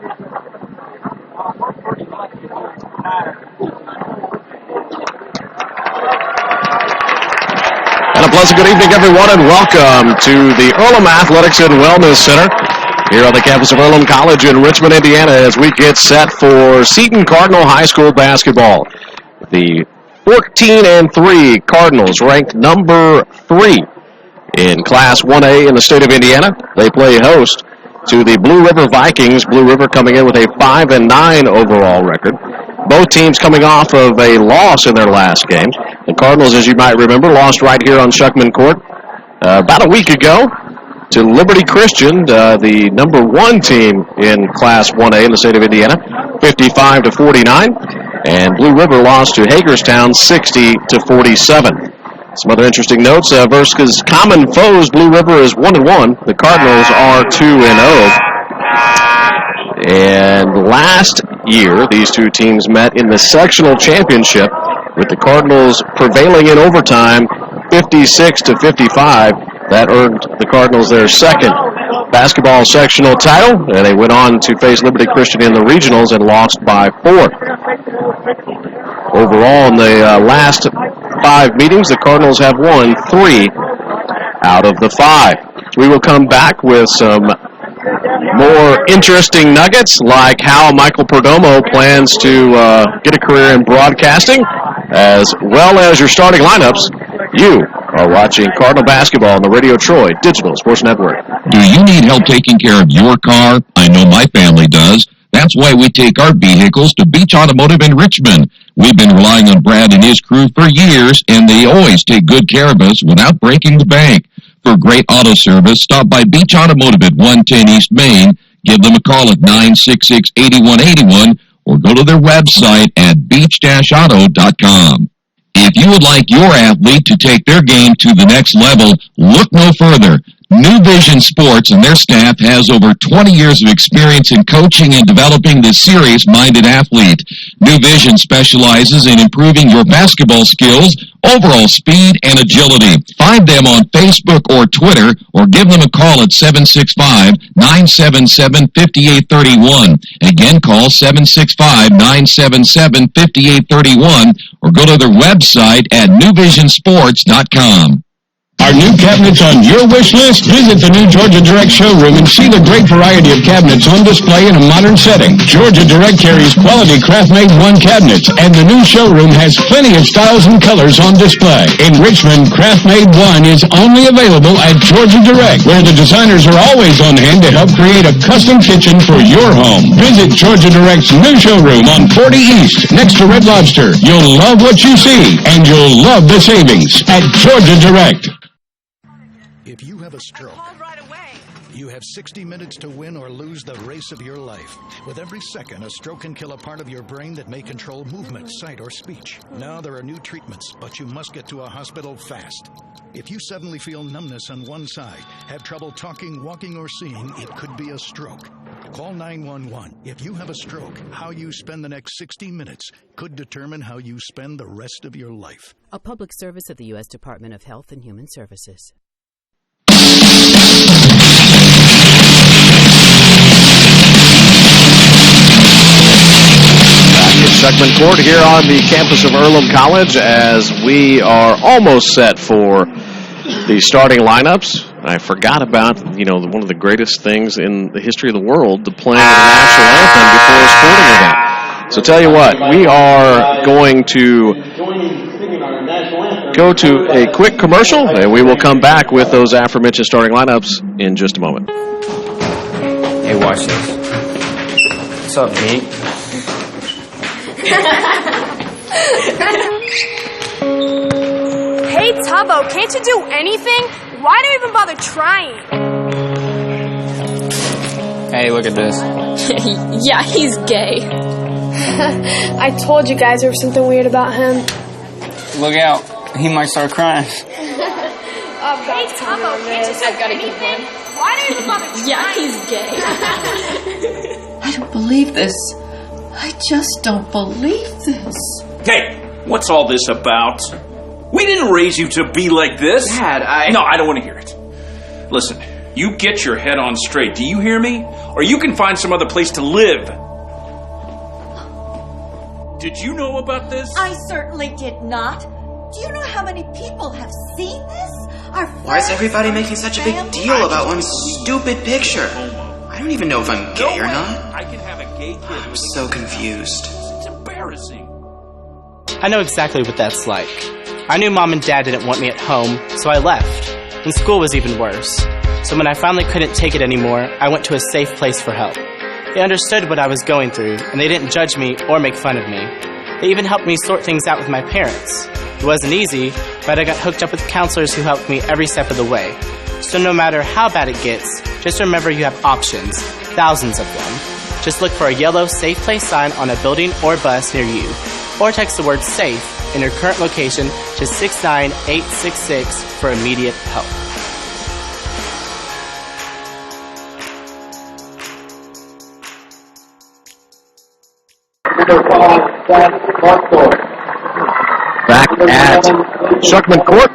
And a pleasant good evening, everyone, and welcome to the Earlham Athletics and Wellness Center here on the campus of Earlham College in Richmond, Indiana, as we get set for Seton Cardinal High School basketball. The 14-3 Cardinals, ranked number 3 in Class 1A in the state of Indiana. They play host to the Blue River Vikings. Blue River coming in with a 5-9 overall record. Both teams coming off of a loss in their last game. The Cardinals, as you might remember, lost right here on Shuckman Court about a week ago to Liberty Christian, the number 1 team in Class 1A in the state of Indiana, 55-49. And Blue River lost to Hagerstown, 60-47. Some other interesting notes versus common foes. Blue River is 1-1. The Cardinals are 2-0. And last year, these two teams met in the sectional championship, with the Cardinals prevailing in overtime, 56-55. That earned the Cardinals their second basketball sectional title, and they went on to face Liberty Christian in the regionals and lost by 4. Overall, in the last 5 meetings, the Cardinals have won 3 out of the 5. We will come back with some more interesting nuggets, like how Michael Perdomo plans to get a career in broadcasting, as well as your starting lineups. You are watching Cardinal basketball on the Radio Troy Digital Sports Network. Do you need help taking care of your car? I know my family does. That's why we take our vehicles to Beach Automotive in Richmond. We've been relying on Brad and his crew for years, and they always take good care of us without breaking the bank. For great auto service, stop by Beach Automotive at 110 East Main. Give them a call at 966-8181 or go to their website at beach-auto.com. If you would like your athlete to take their game to the next level, look no further. New Vision Sports and their staff has over 20 years of experience in coaching and developing the serious-minded athlete. New Vision specializes in improving your basketball skills, overall speed, and agility. Find them on Facebook or Twitter, or give them a call at 765-977-5831. Again, call 765-977-5831, or go to their website at newvisionsports.com. Are new cabinets on your wish list? Visit the new Georgia Direct showroom and see the great variety of cabinets on display in a modern setting. Georgia Direct carries quality craft-made one cabinets, and the new showroom has plenty of styles and colors on display. In Richmond, craft-made one is only available at Georgia Direct, where the designers are always on hand to help create a custom kitchen for your home. Visit Georgia Direct's new showroom on 40 East, next to Red Lobster. You'll love what you see, and you'll love the savings at Georgia Direct. If you have a stroke, you have 60 minutes to win or lose the race of your life. With every second, a stroke can kill a part of your brain that may control movement, sight, or speech. Now there are new treatments, but you must get to a hospital fast. If you suddenly feel numbness on one side, have trouble talking, walking, or seeing, it could be a stroke. Call 911. If you have a stroke, how you spend the next 60 minutes could determine how you spend the rest of your life. A public service of the U.S. Department of Health and Human Services. Shuckman Court here on the campus of Earlham College, as we are almost set for the starting lineups. I forgot about, one of the greatest things in the history of the world, the playing of the national anthem before a sporting event. So tell you what, we are going to go to a quick commercial, and we will come back with those aforementioned starting lineups in just a moment. Hey, watch this. What's up, Pete? Hey, Tubbo, can't you do anything? Why do you even bother trying? Hey, look at this. Yeah, he's gay. I told you guys there was something weird about him. Look out. He might start crying. Hey, Tubbo, can't you do anything? Why do you even bother trying? Yeah, he's gay. I don't believe this. I just don't believe this. Hey, what's all this about? We didn't raise you to be like this. Dad, No, I don't want to hear it. Listen, You get your head on straight, do you hear me? Or you can find some other place to live. Did you know about this? I certainly did not. Do you know how many people have seen this? Why is everybody making such a big deal about one stupid picture? I don't even know if I'm gay or not. I can have a gay kid. I'm so confused. It's embarrassing. I know exactly what that's like. I knew Mom and Dad didn't want me at home, so I left. And school was even worse. So when I finally couldn't take it anymore, I went to a safe place for help. They understood what I was going through, and they didn't judge me or make fun of me. They even helped me sort things out with my parents. It wasn't easy, but I got hooked up with counselors who helped me every step of the way. So no matter how bad it gets, just remember you have options, thousands of them. Just look for a yellow Safe Place sign on a building or bus near you, or text the word SAFE in your current location to 69866 for immediate help. Back at Shuckman Court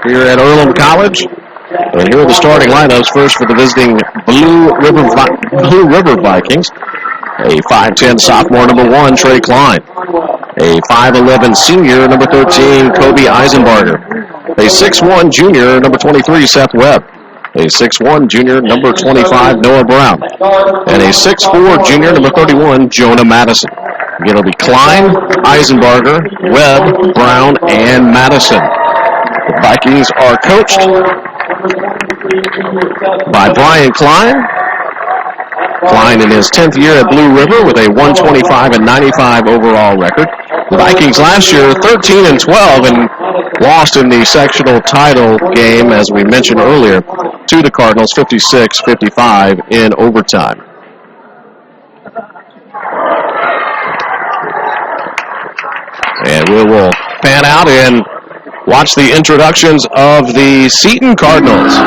here at Earlham College. And here are the starting lineups. First for the visiting Blue River Vikings. A 5'10 sophomore, number 1, Trey Klein. A 5'11 senior, number 13, Kobe Eisenbarger. A 6'1 junior, number 23, Seth Webb. A 6'1 junior, number 25, Noah Brown. And a 6'4 junior, number 31, Jonah Madison. Again, it'll be Klein, Eisenbarger, Webb, Brown, and Madison. The Vikings are coached by Brian Klein. Klein in his 10th year at Blue River with a 125-95 overall record. The Vikings last year 13-12 and lost in the sectional title game, as we mentioned earlier, to the Cardinals 56-55 in overtime. And we will pan out and watch the introductions of the Seton Cardinals.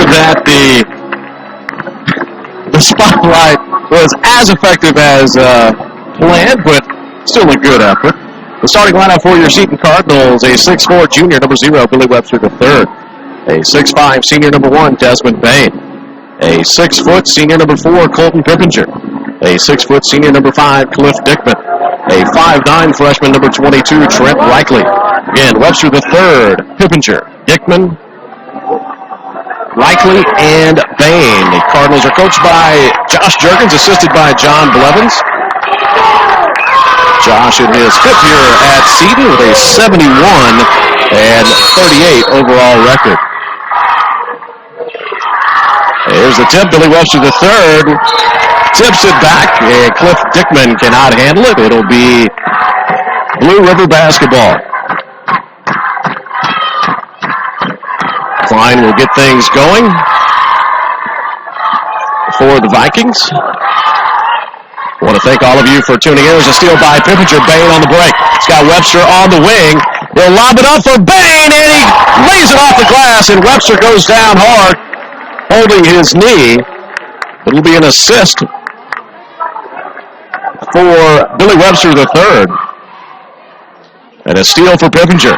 That the spotlight was as effective as planned, but still a good effort. The starting lineup for your Seton Cardinals: a 6'4 junior, number 0, Billy Webster III; a 6'5 senior, number 1, Desmond Bain; a 6 foot senior, number 4, Colton Pippinger; a 6 foot senior, number 5, Cliff Dickman; a 5'9 freshman, number 22, Trent Reichley. Again, Webster III, Pippinger, Dickman, Reichley, and Bain. The Cardinals are coached by Josh Juergens, assisted by John Blevins. Josh in his 5th year at Seton with a 71-38 overall record. Here's the tip. Billy Webster III tips it back, and Cliff Dickman cannot handle it. It'll be Blue River basketball. Klein will get things going for the Vikings. I want to thank all of you for tuning in. There's a steal by Pippinger. Bain on the break. It's got Webster on the wing. He'll lob it up for Bain, and he lays it off the glass, and Webster goes down hard, holding his knee. It'll be an assist for Billy Webster III. And a steal for Pippinger.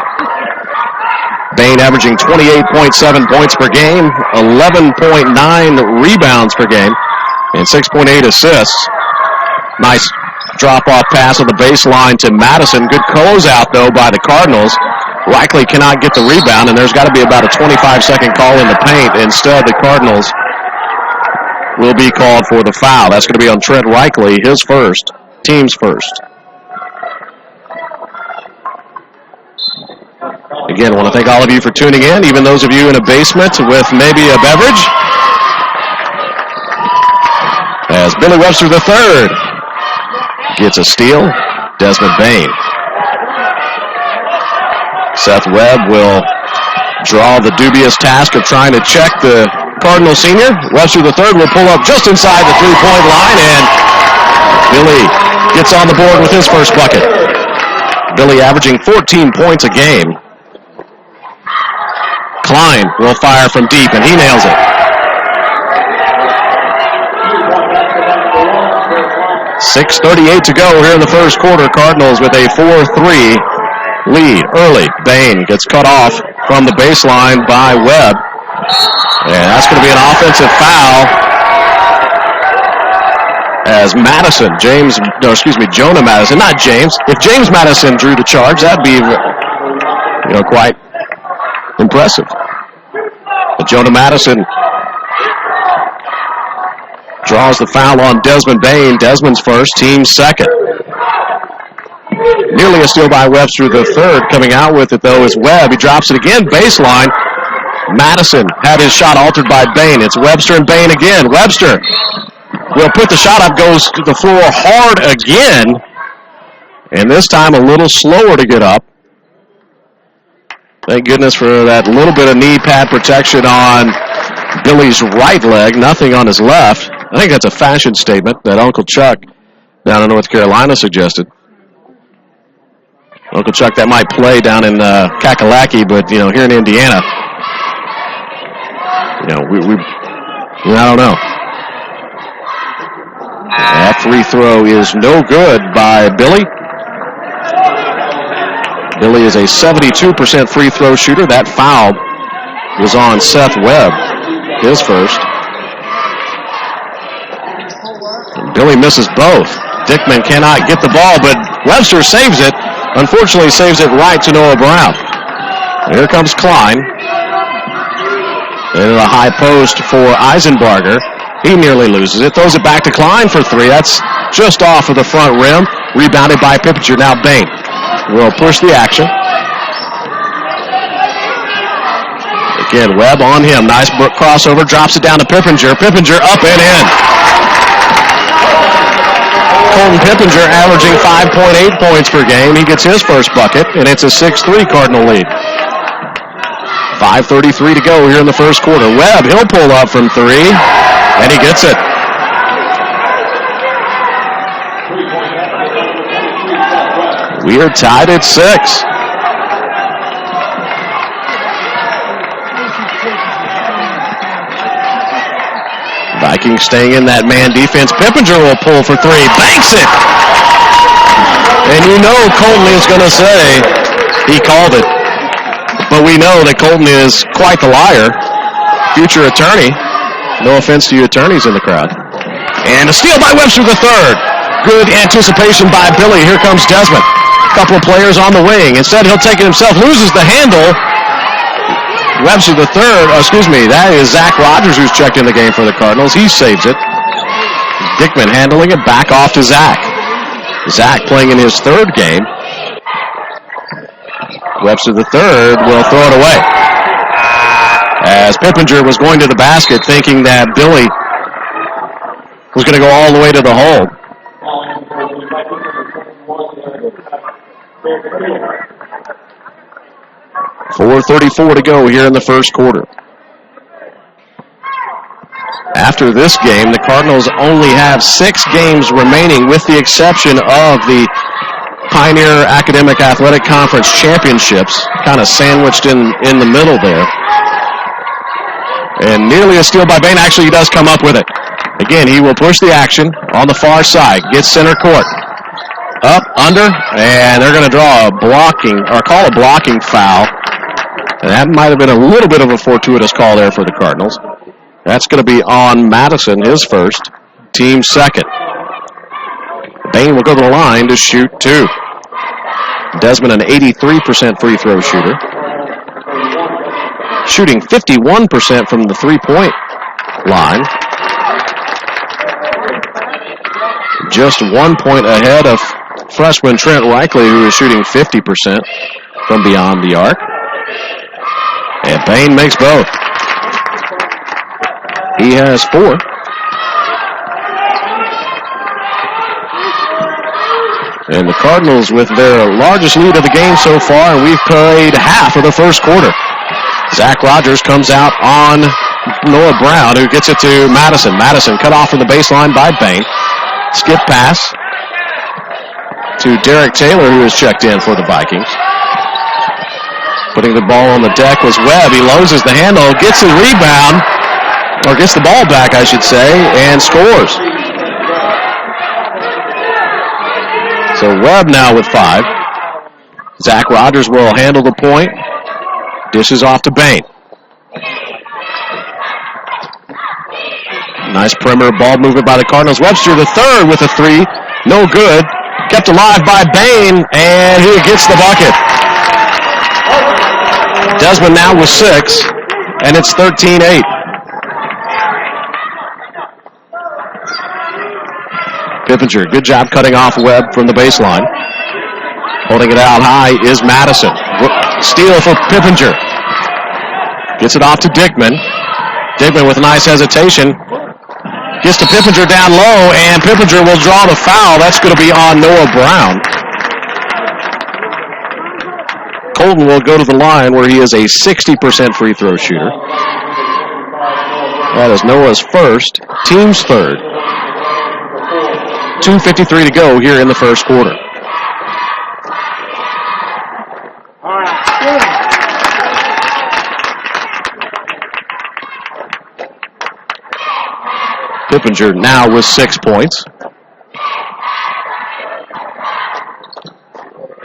Bain averaging 28.7 points per game, 11.9 rebounds per game, and 6.8 assists. Nice drop-off pass on the baseline to Madison. Good closeout, though, by the Cardinals. Reichle cannot get the rebound, and there's got to be about a 25-second call in the paint. Instead, the Cardinals will be called for the foul. That's going to be on Trent Reichle, his first, team's first. Again, I want to thank all of you for tuning in, even those of you in a basement with maybe a beverage. As Billy Webster III gets a steal, Desmond Bain. Seth Webb will draw the dubious task of trying to check the Cardinal senior. Webster III will pull up just inside the three-point line, and Billy gets on the board with his first bucket. Billy averaging 14 points a game. Klein will fire from deep, and he nails it. 6:38 to go here in the first quarter. Cardinals with a 4-3 lead early. Bain gets cut off from the baseline by Webb. And that's going to be an offensive foul as Jonah Madison, not James. If James Madison drew the charge, that'd be, quite impressive. But Jonah Madison draws the foul on Desmond Bain. Desmond's first, team's second. Nearly a steal by Webster III. Coming out with it, though, is Webb. He drops it again, baseline. Madison had his shot altered by Bain. It's Webster and Bain again. Webster will put the shot up, goes to the floor hard again, and this time a little slower to get up. Thank goodness for that little bit of knee pad protection on Billy's right leg, nothing on his left. I think that's a fashion statement that Uncle Chuck down in North Carolina suggested. Uncle Chuck, that might play down in Kakalaki, but, here in Indiana, I don't know. That free throw is no good by Billy. Billy is a 72% free throw shooter. That foul was on Seth Webb, his first. And Billy misses both. Dickman cannot get the ball, but Webster saves it. Unfortunately, saves it right to Noah Brown. Here comes Klein. In the high post for Eisenbarger. He nearly loses it. Throws it back to Klein for three. That's just off of the front rim. Rebounded by Pippinger. Now Bain will push the action. Again, Webb on him. Nice crossover. Drops it down to Pippinger. Pippinger up and in. Colton Pippinger averaging 5.8 points per game. He gets his first bucket, and it's a 6-3 Cardinal lead. 5:33 to go here in the first quarter. Webb, he'll pull up from three, and he gets it. We are tied at 6. Vikings staying in that man defense. Pippinger will pull for three. Banks it! And Colton is going to say he called it. But we know that Colton is quite the liar. Future attorney. No offense to you attorneys in the crowd. And a steal by Webster III. Good anticipation by Billy. Here comes Desmond. Couple of players on the wing. Instead, he'll take it himself. Loses the handle. Webster III, that is Zach Rogers who's checked in the game for the Cardinals. He saves it. Dickman handling it back off to Zach. Zach playing in his third game. Webster III will throw it away. As Pippinger was going to the basket thinking that Billy was going to go all the way to the hole. .434 to go here in the first quarter. After this game, the Cardinals only have 6 games remaining with the exception of the Pioneer Academic Athletic Conference Championships, kind of sandwiched in the middle there. And nearly a steal by Bain. Actually, he does come up with it. Again, he will push the action on the far side. Gets center court. Up, under, and they're going to call a blocking foul And that might have been a little bit of a fortuitous call there for the Cardinals. That's going to be on Madison, his first, team second. Bain will go to the line to shoot 2. Desmond, an 83% free throw shooter. Shooting 51% from the three-point line. Just 1 point ahead of freshman Trent Reichley, who is shooting 50% from beyond the arc. And Bain makes both. He has 4. And the Cardinals with their largest lead of the game so far, and we've played half of the first quarter. Zach Rogers comes out on Noah Brown, who gets it to Madison. Madison cut off from the baseline by Bain. Skip pass to Derek Taylor, who has checked in for the Vikings. Putting the ball on the deck was Webb. He loses the handle, gets the rebound, or gets the ball back, I should say, and scores. So Webb now with 5. Zach Rogers will handle the point. Dishes off to Bain. Nice perimeter ball movement by the Cardinals. Webster the third with a 3. No good. Kept alive by Bain, and he gets the bucket. Desmond now with 6, and it's 13-8. Pippinger, good job cutting off Webb from the baseline. Holding it out high is Madison. Steal for Pippinger. Gets it off to Dickman. Dickman with nice hesitation. Gets to Pippinger down low, and Pippinger will draw the foul. That's going to be on Noah Brown. Colton will go to the line where he is a 60% free throw shooter. That is Noah's first, team's third. 2:53 to go here in the first quarter. Pippinger now with 6 points.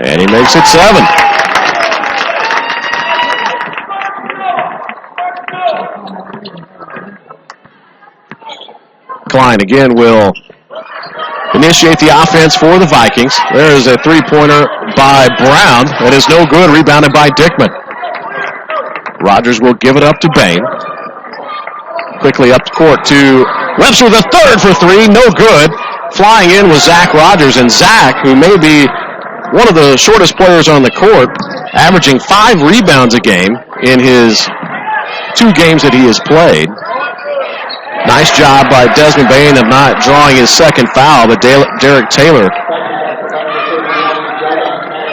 And he makes it 7. Klein again will initiate the offense for the Vikings. There is a three-pointer by Brown. That is no good, rebounded by Dickman. Rogers will give it up to Bain. Quickly up the court to Webster the third for 3, no good. Flying in was Zach Rogers, and Zach, who may be one of the shortest players on the court, averaging 5 rebounds a game in his 2 games that he has played. Nice job by Desmond Bain of not drawing his second foul, but Derek Taylor.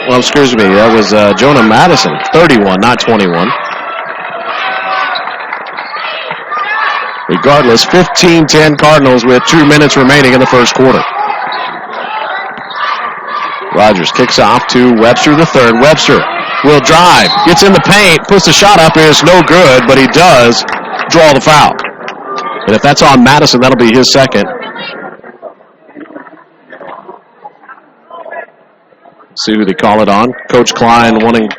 Well, excuse me, that was Jonah Madison, 31, not 21. Regardless, 15-10 Cardinals with 2 minutes remaining in the first quarter. Rogers kicks off to Webster the third. Webster will drive, gets in the paint, puts the shot up, is no good, but he does draw the foul. And if that's on Madison, that'll be his second. See who they call it on. Coach Klein wanting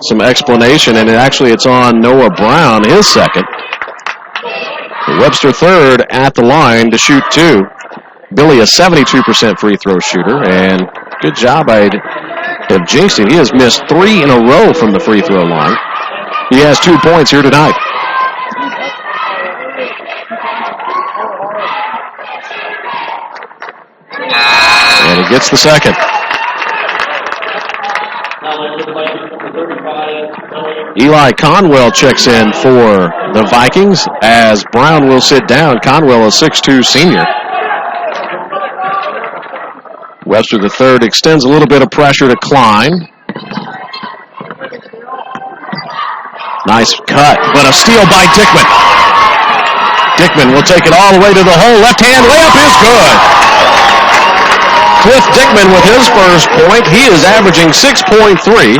some explanation, and it's on Noah Brown, his second. Webster third at the line to shoot 2. Billy, a 72% free throw shooter, and good job by Jinxton. He has missed 3 in a row from the free throw line. He has 2 points here tonight. And he gets the second. Eli Conwell checks in for the Vikings as Brown will sit down. Conwell, a 6'2 senior. Webster the third extends a little bit of pressure to Klein. Nice cut, but a steal by Dickman. Dickman will take it all the way to the hole. Left hand layup is good. Cliff Dickman with his first point. He is averaging 6.3.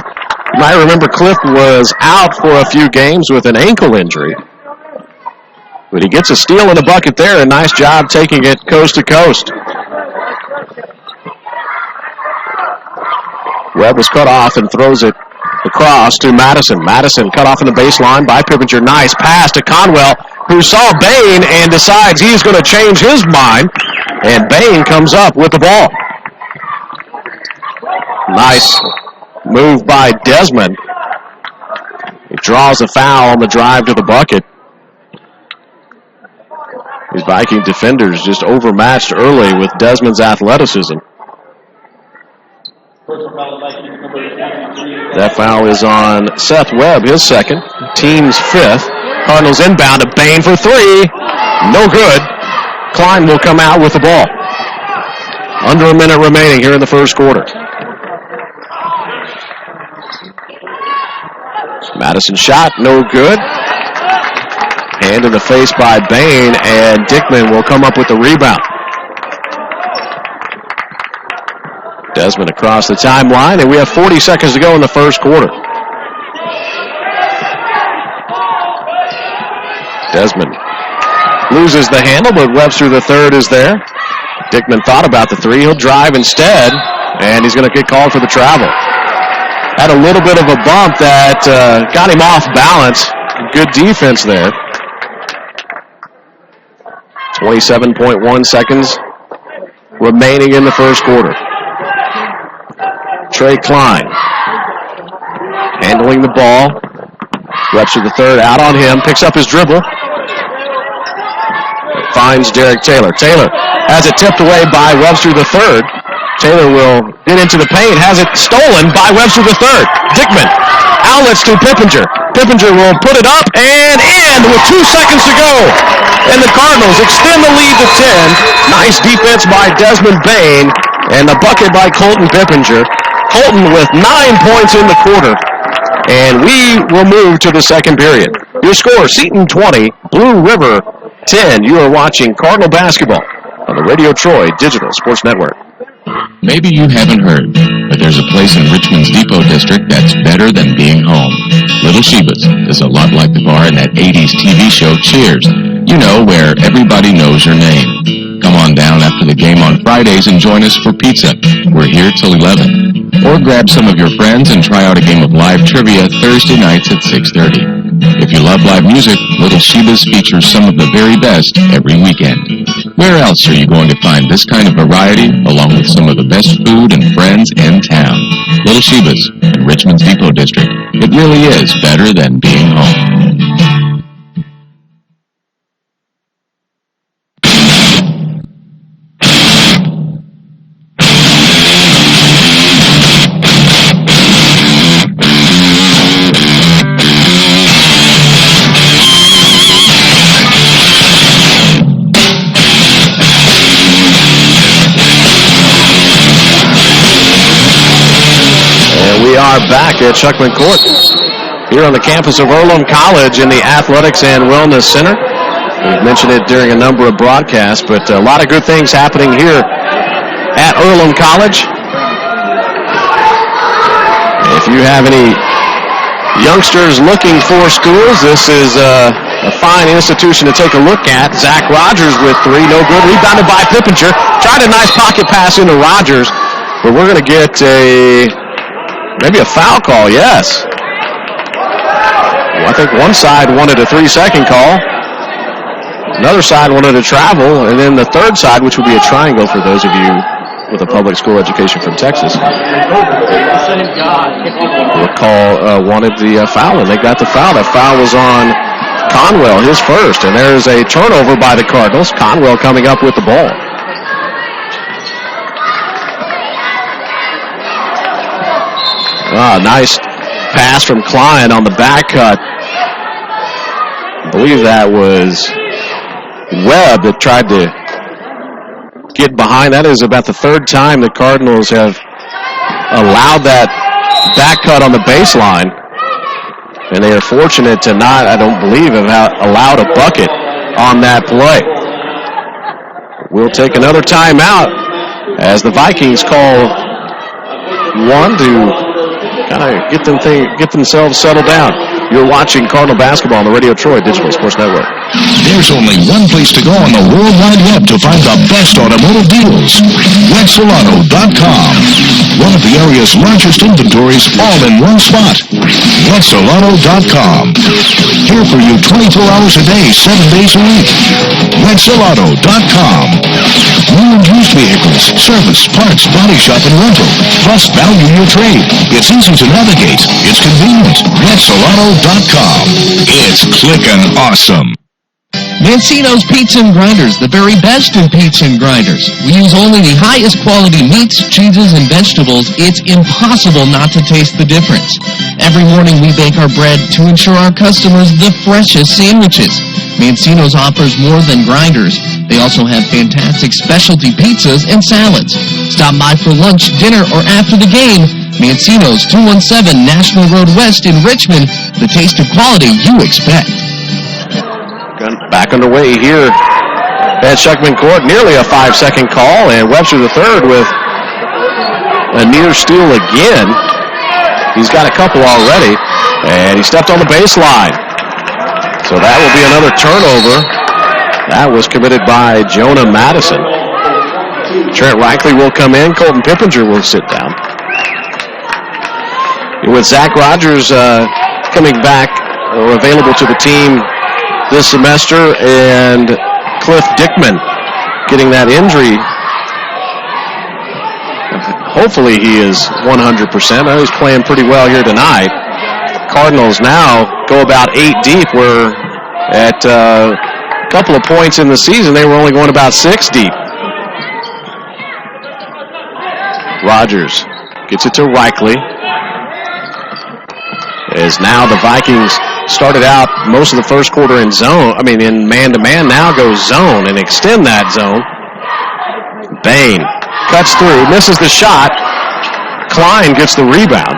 You might remember Cliff was out for a few games with an ankle injury. But he gets a steal and a bucket there. A nice job taking it coast to coast. Webb was cut off and throws it across to Madison. Madison cut off in the baseline by Pippinger. Nice pass to Conwell, who saw Bain and decides he's going to change his mind. And Bain comes up with the ball. Nice move by Desmond. He draws a foul on the drive to the bucket. These Viking defenders just overmatched early with Desmond's athleticism. That foul is on Seth Webb, his second. Team's fifth. Cardinals inbound to Bain for three. No good. Klein will come out with the ball. Under a minute remaining here in the first quarter. Madison shot, no good. Hand in the face by Bain, and Dickman will come up with the rebound. Desmond across the timeline, and we have 40 seconds to go in the first quarter. Desmond loses the handle, but Webster the third is there. Dickman thought about the three. He'll drive instead, and he's going to get called for the travel. Had a little bit of a bump that got him off balance. Good defense there. 27.1 seconds remaining in the first quarter. Trey Klein handling the ball. Webster the third out on him. Picks up his dribble. Finds Derek Taylor. Taylor has it tipped away by Webster the third. Taylor will get into the paint. Has it stolen by Webster the third. Dickman outlets to Pippinger. Pippinger will put it up and in with 2 seconds to go. And the Cardinals extend the lead to 10. Nice defense by Desmond Bain and the bucket by Colton Pippinger. Colton with 9 points in the quarter. And we will move to the second period. Your score, Seton 20, Blue River 10. You are watching Cardinal basketball on the Radio Troy Digital Sports Network. Maybe you haven't heard, but there's a place in Richmond's Depot District that's better than being home. Little Sheba's is a lot like the bar in that 80s TV show Cheers. You know, where everybody knows your name. Come on down after the game on Fridays and join us for pizza. We're here till 11. Or grab some of your friends and try out a game of live trivia Thursday nights at 6:30. If you love live music, Little Sheba's features some of the very best every weekend. Where else are you going to find this kind of variety, along with some of the best food and friends in town? Little Sheba's in Richmond's Depot District. It really is better than being home. We are back at Chuckman Court here on the campus of Earlham College in the Athletics and Wellness Center. We've mentioned it during a number of broadcasts, but a lot of good things happening here at Earlham College. If you have any youngsters looking for schools, this is a fine institution to take a look at. Zach Rogers with three, no good. Rebounded by Pippinger. Tried a nice pocket pass into Rogers, but we're going to get maybe a foul call, yes. Well, I think one side wanted a 3-second call. Another side wanted a travel. And then the third side, which would be a triangle for those of you with a public school education from Texas, wanted the foul, and they got the foul. That foul was on Conwell, his first. And there's a turnover by the Cardinals. Conwell coming up with the ball. Nice pass from Klein on the back cut. I believe that was Webb that tried to get behind. That is about the third time the Cardinals have allowed that back cut on the baseline. And they are fortunate to not, I don't believe, have allowed a bucket on that play. We'll take another timeout as the Vikings call one to kind of get themselves settled down. You're watching Cardinal basketball on the Radio Troy Digital Sports Network. There's only one place to go on the World Wide Web to find the best automotive deals. RexSolano.com. One of the area's largest inventories all in one spot. RedSolano.com. Here for you 24 hours a day, 7 days a week. RedSolano.com. New and used vehicles, service, parts, body shop, and rental. Plus, value your trade. It's easy to navigate. It's convenient. RedSolano.com. It's clickin' awesome. Mancino's Pizza and Grinders, the very best in pizza and grinders. We use only the highest quality meats, cheeses, and vegetables. It's impossible not to taste the difference. Every morning we bake our bread to ensure our customers the freshest sandwiches. Mancino's offers more than grinders. They also have fantastic specialty pizzas and salads. Stop by for lunch, dinner, or after the game. Mancino's, 217 National Road West in Richmond. The taste of quality you expect. Back underway here at Shuckman Court. Nearly a 5-second call, and Webster III with a near steal again. He's got a couple already, and he stepped on the baseline. So that will be another turnover. That was committed by Jonah Madison. Trent Reichley will come in. Colton Pippinger will sit down. With Zach Rogers coming back or available to the team this semester, and Cliff Dickman getting that injury. Hopefully he is 100%. I know he's playing pretty well here tonight. Cardinals now go about 8 deep. We're at a couple of points in the season. They were only going about 6 deep. Rogers gets it to Reichley. As now the Vikings started out most of the first quarter in man-to-man, now goes zone and extend that zone. Bain cuts through, misses the shot. Klein gets the rebound.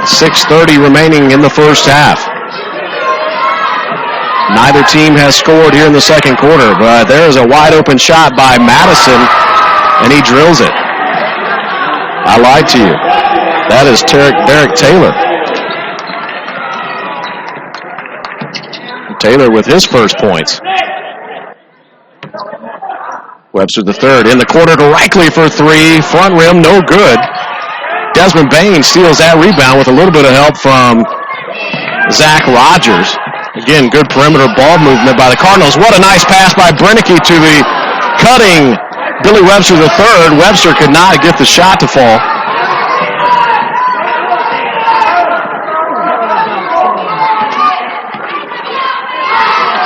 6:30 remaining in the first half. Neither team has scored here in the second quarter, but there is a wide open shot by Madison, and he drills it. I lied to you. That is Derek Taylor. Taylor with his first points. Webster III in the corner to Reichley for 3. Front rim, no good. Desmond Bain steals that rebound with a little bit of help from Zach Rogers. Again, good perimeter ball movement by the Cardinals. What a nice pass by Brennicky to the cutting Billy Webster III. Webster could not get the shot to fall.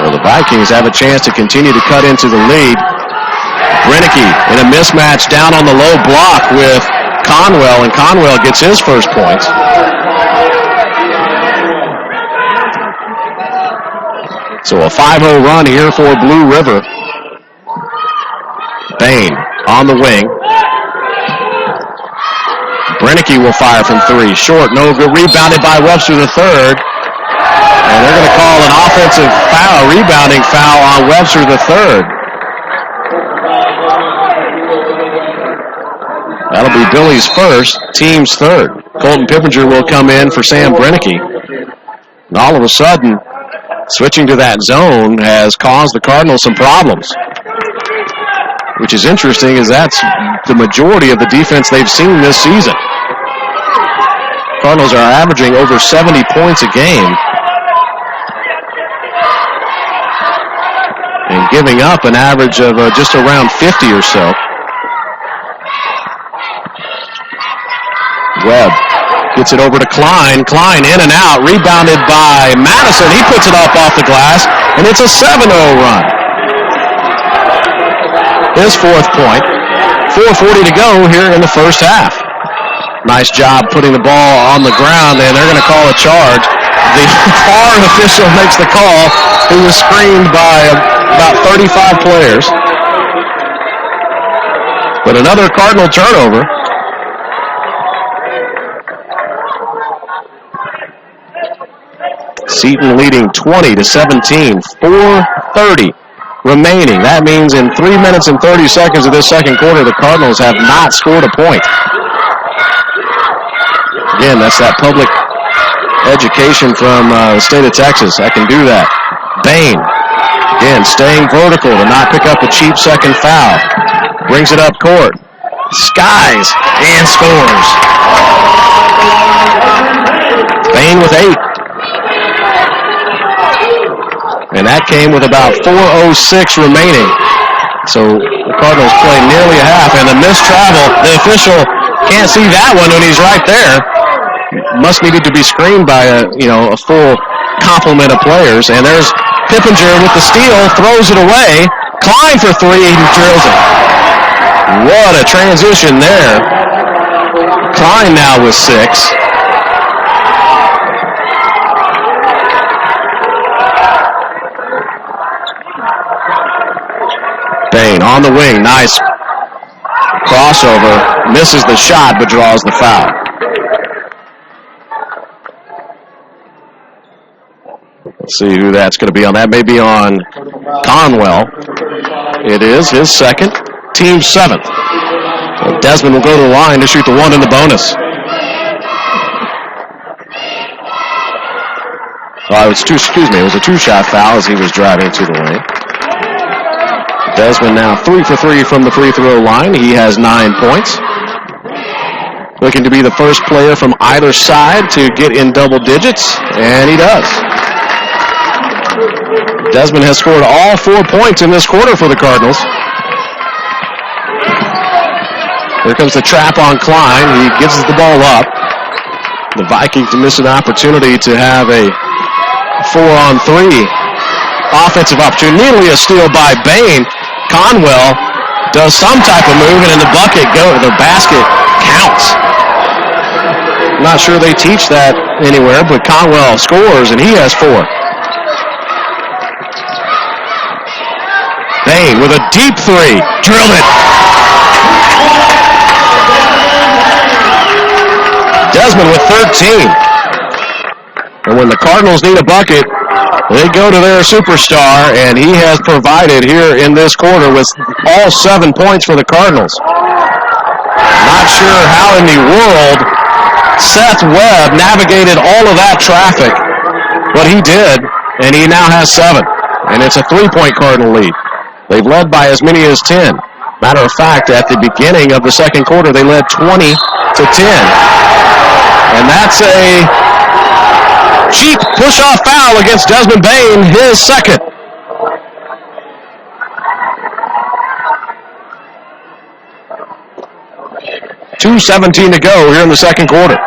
Well, the Vikings have a chance to continue to cut into the lead. Brennicky in a mismatch down on the low block with Conwell, and Conwell gets his first points. So a 5-0 run here for Blue River. Bain on the wing. Brennicky will fire from 3. Short, no good. Rebounded by Webster III. And they're going to call an offensive foul, a rebounding foul on Webster III. That'll be Billy's first, team's third. Colton Pippinger will come in for Sam Brennicky. And all of a sudden, switching to that zone has caused the Cardinals some problems. Which is interesting, as that's the majority of the defense they've seen this season. Cardinals are averaging over 70 points a game. And giving up an average of just around 50 or so. Webb gets it over to Klein. Klein in and out, rebounded by Madison. He puts it up off the glass, and it's a 7-0 run. His fourth point. 4:40 to go here in the first half. Nice job putting the ball on the ground, and they're going to call a charge. The far official makes the call. He was screened by about 35 players. But another Cardinal turnover. Seton leading 20-17, 4:30 remaining. That means in 3 minutes and 30 seconds of this second quarter, the Cardinals have not scored a point. Again, that's that public education from the state of Texas. I can do that. Bain, again, staying vertical to not pick up a cheap second foul. Brings it up court. Skies and scores. Bain with 8. And that came with about 4:06 remaining. So the Cardinals play nearly a half. And the missed travel, the official can't see that one when he's right there. Must needed to be screened by a full complement of players. And there's Pippinger with the steal, throws it away. Klein for 3, he drills it. What a transition there. Klein now with 6. Bain on the wing, nice crossover, misses the shot but draws the foul. Let's see who that's going to be on. That may be on Conwell. It is his second, team 7th. So Desmond will go to the line to shoot the 1 in the bonus. It was a 2-shot foul as he was driving to the lane. Desmond now 3 for 3 from the free throw line. He has 9 points. Looking to be the first player from either side to get in double digits, and he does. Desmond has scored all 4 points in this quarter for the Cardinals. Here comes the trap on Klein. He gives the ball up. The Vikings miss an opportunity to have a 4-on-3 offensive opportunity. Nearly a steal by Bain. Conwell does some type of move, and in the basket counts. Not sure they teach that anywhere, but Conwell scores, and he has 4. Bain with a deep 3. Drilled it. Desmond with 13. And when the Cardinals need a bucket, they go to their superstar, and he has provided here in this quarter with all 7 points for the Cardinals. Not sure how in the world Seth Webb navigated all of that traffic, but he did, and he now has 7. And it's a 3-point Cardinal lead. They've led by as many as 10. Matter of fact, at the beginning of the second quarter, they led 20-10. And that's a cheap push-off foul against Desmond Bain, his second. .2:17 to go here in the second quarter.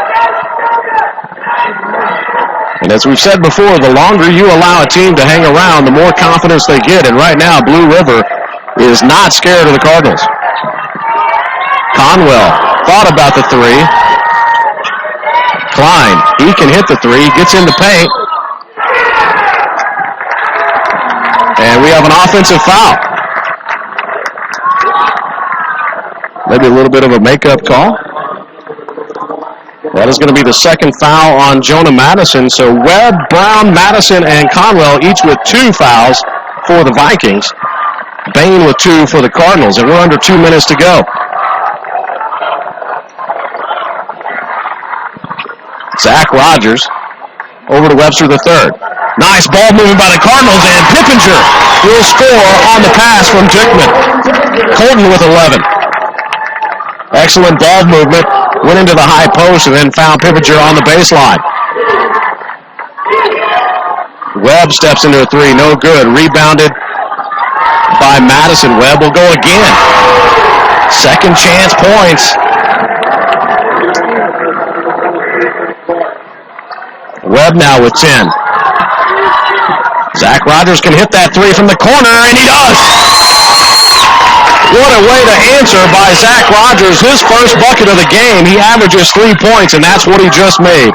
And as we've said before, the longer you allow a team to hang around, the more confidence they get. And right now, Blue River is not scared of the Cardinals. Conwell thought about the 3. Klein, he can hit the 3, gets in the paint. And we have an offensive foul. Maybe a little bit of a makeup call. That is going to be the second foul on Jonah Madison. So Webb, Brown, Madison, and Conwell each with 2 fouls for the Vikings. Bain with 2 for the Cardinals. And we're under 2 minutes to go. Zach Rogers over to Webster III. Nice ball movement by the Cardinals, and Pippinger will score on the pass from Dickman. Colton with 11. Excellent ball movement. Went into the high post and then found Pippinger on the baseline. Webb steps into a 3. No good. Rebounded by Madison. Webb will go again. Second chance points. Webb now with 10. Zach Rogers can hit that 3 from the corner, and he does. What a way to answer by Zach Rogers. His first bucket of the game. He averages 3 points, and that's what he just made.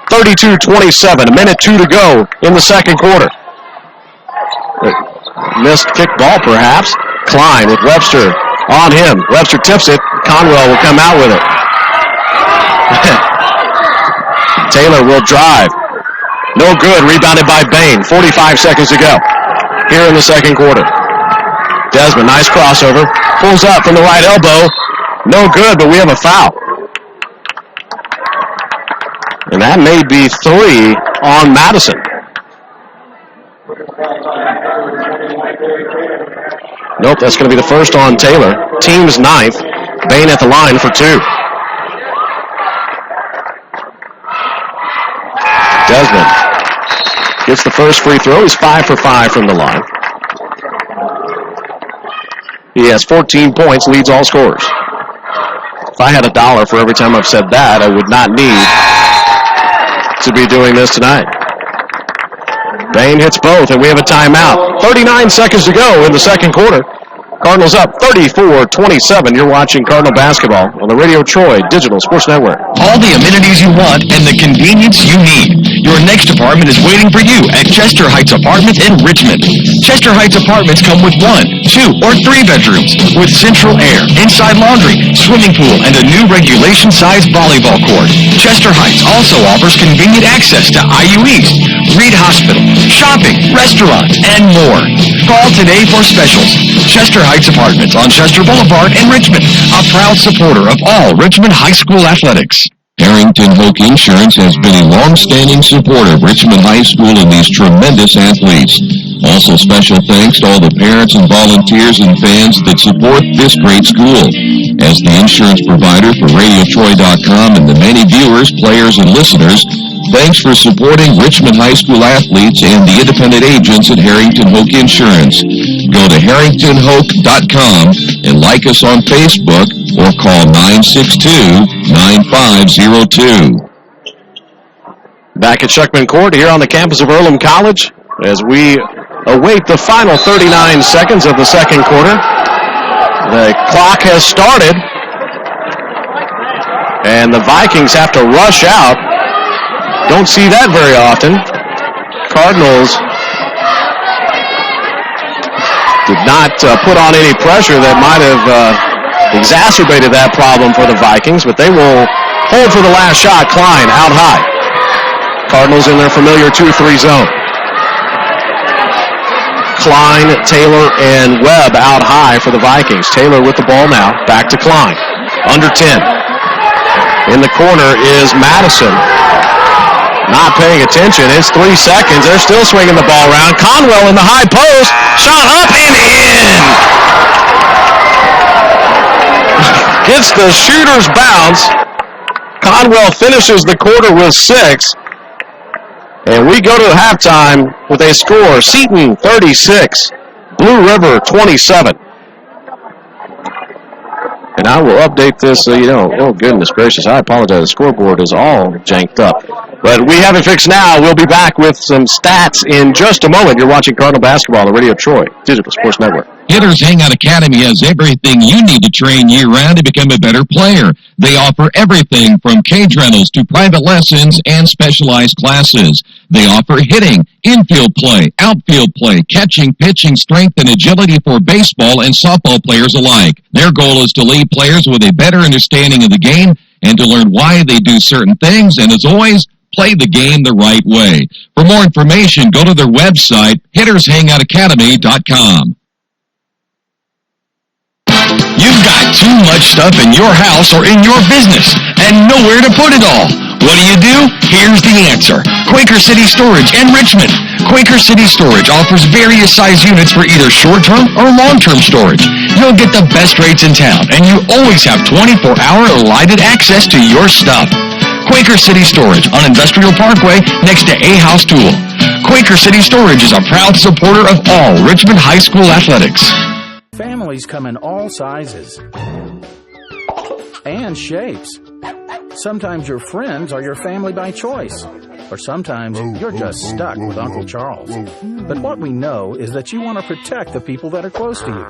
32-27, a minute 2 to go in the second quarter. Missed kick ball, perhaps. Klein with Webster on him. Webster tips it. Conwell will come out with it. Taylor will drive. No good. Rebounded by Bain. 45 seconds to go here in the second quarter. Desmond, nice crossover. Pulls up from the right elbow. No good, but we have a foul. And that may be 3 on Madison. Nope, that's going to be the first on Taylor. Team's 9th. Bain at the line for 2. Desmond gets the first free throw. He's 5 for 5 from the line. He has 14 points, leads all scorers. If I had $1 for every time I've said that, I would not need to be doing this tonight. Bain hits both, and we have a timeout. 39 seconds to go in the second quarter. Cardinals up 34-27. You're watching Cardinal basketball on the Radio Troy Digital Sports Network. All the amenities you want and the convenience you need. Your next apartment is waiting for you at Chester Heights Apartments in Richmond. Chester Heights Apartments come with 1, 2, or 3 bedrooms with central air, inside laundry, swimming pool, and a new regulation-sized volleyball court. Chester Heights also offers convenient access to IU East, Reed Hospital, shopping, restaurants, and more. Call today for specials. Chester Heights Apartments on Chester Boulevard in Richmond, a proud supporter of all Richmond High School athletics. Harrington Hoke Insurance has been a long-standing supporter of Richmond High School and these tremendous athletes. Also, special thanks to all the parents and volunteers and fans that support this great school. As the insurance provider for RadioTroy.com and the many viewers, players, and listeners, thanks for supporting Richmond High School athletes and the independent agents at Harrington Hoke Insurance. Go to harringtonhoke.com and like us on Facebook or call 962-9502. Back at Schuckman Court here on the campus of Earlham College as we await the final 39 seconds of the second quarter. The clock has started, and the Vikings have to rush out. Don't see that very often. Cardinals did not put on any pressure that might have exacerbated that problem for the Vikings, but they will hold for the last shot. Klein out high. Cardinals in their familiar 2-3 zone. Klein, Taylor, and Webb out high for the Vikings. Taylor with the ball now. Back to Klein. Under 10. In the corner is Madison. Not paying attention. It's 3 seconds. They're still swinging the ball around. Conwell in the high post. Shot up and in. Gets the shooter's bounce. Conwell finishes the quarter with 6. And we go to halftime with a score. Seton 36, Blue River 27. And I will update this, oh goodness gracious, I apologize. The scoreboard is all janked up. But we have it fixed now. We'll be back with some stats in just a moment. You're watching Cardinal basketball on the Radio Troy Digital Sports Network. Hitters Hangout Academy has everything you need to train year-round to become a better player. They offer everything from cage rentals to private lessons and specialized classes. They offer hitting, infield play, outfield play, catching, pitching, strength, and agility for baseball and softball players alike. Their goal is to leave players with a better understanding of the game and to learn why they do certain things, and as always, play the game the right way. For more information, go to their website, hittershangoutacademy.com. You've got too much stuff in your house or in your business and nowhere to put it all. What do? Here's the answer. Quaker City Storage in Richmond. Quaker City Storage offers various size units for either short-term or long-term storage. You'll get the best rates in town, and you always have 24-hour lighted access to your stuff. Quaker City Storage on Industrial Parkway next to A House Tool. Quaker City Storage is a proud supporter of all Richmond High School athletics. Families come in all sizes and shapes. Sometimes your friends are your family by choice, or sometimes you're just stuck with Uncle Charles. But what we know is that you want to protect the people that are close to you,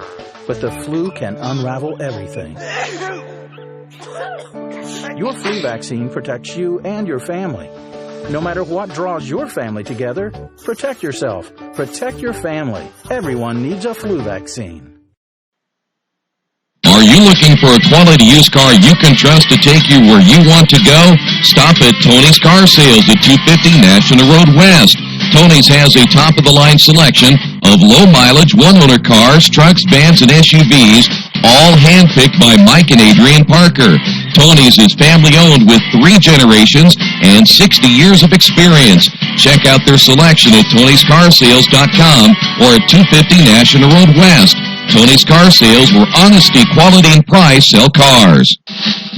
but the flu can unravel everything. Your flu vaccine protects you and your family. No matter what draws your family together, protect yourself, protect your family. Everyone needs a flu vaccine. Are you looking for a quality used car you can trust to take you where you want to go? Stop at Tony's Car Sales at 250 National Road West. Tony's has a top-of-the-line selection of low-mileage, one-owner cars, trucks, vans, and SUVs, all hand-picked by Mike and Adrian Parker. Tony's is family-owned with 3 generations and 60 years of experience. Check out their selection at Tony'sCarSales.com or at 250 National Road West. Tony's Car Sales, where honesty, quality, and price sell cars.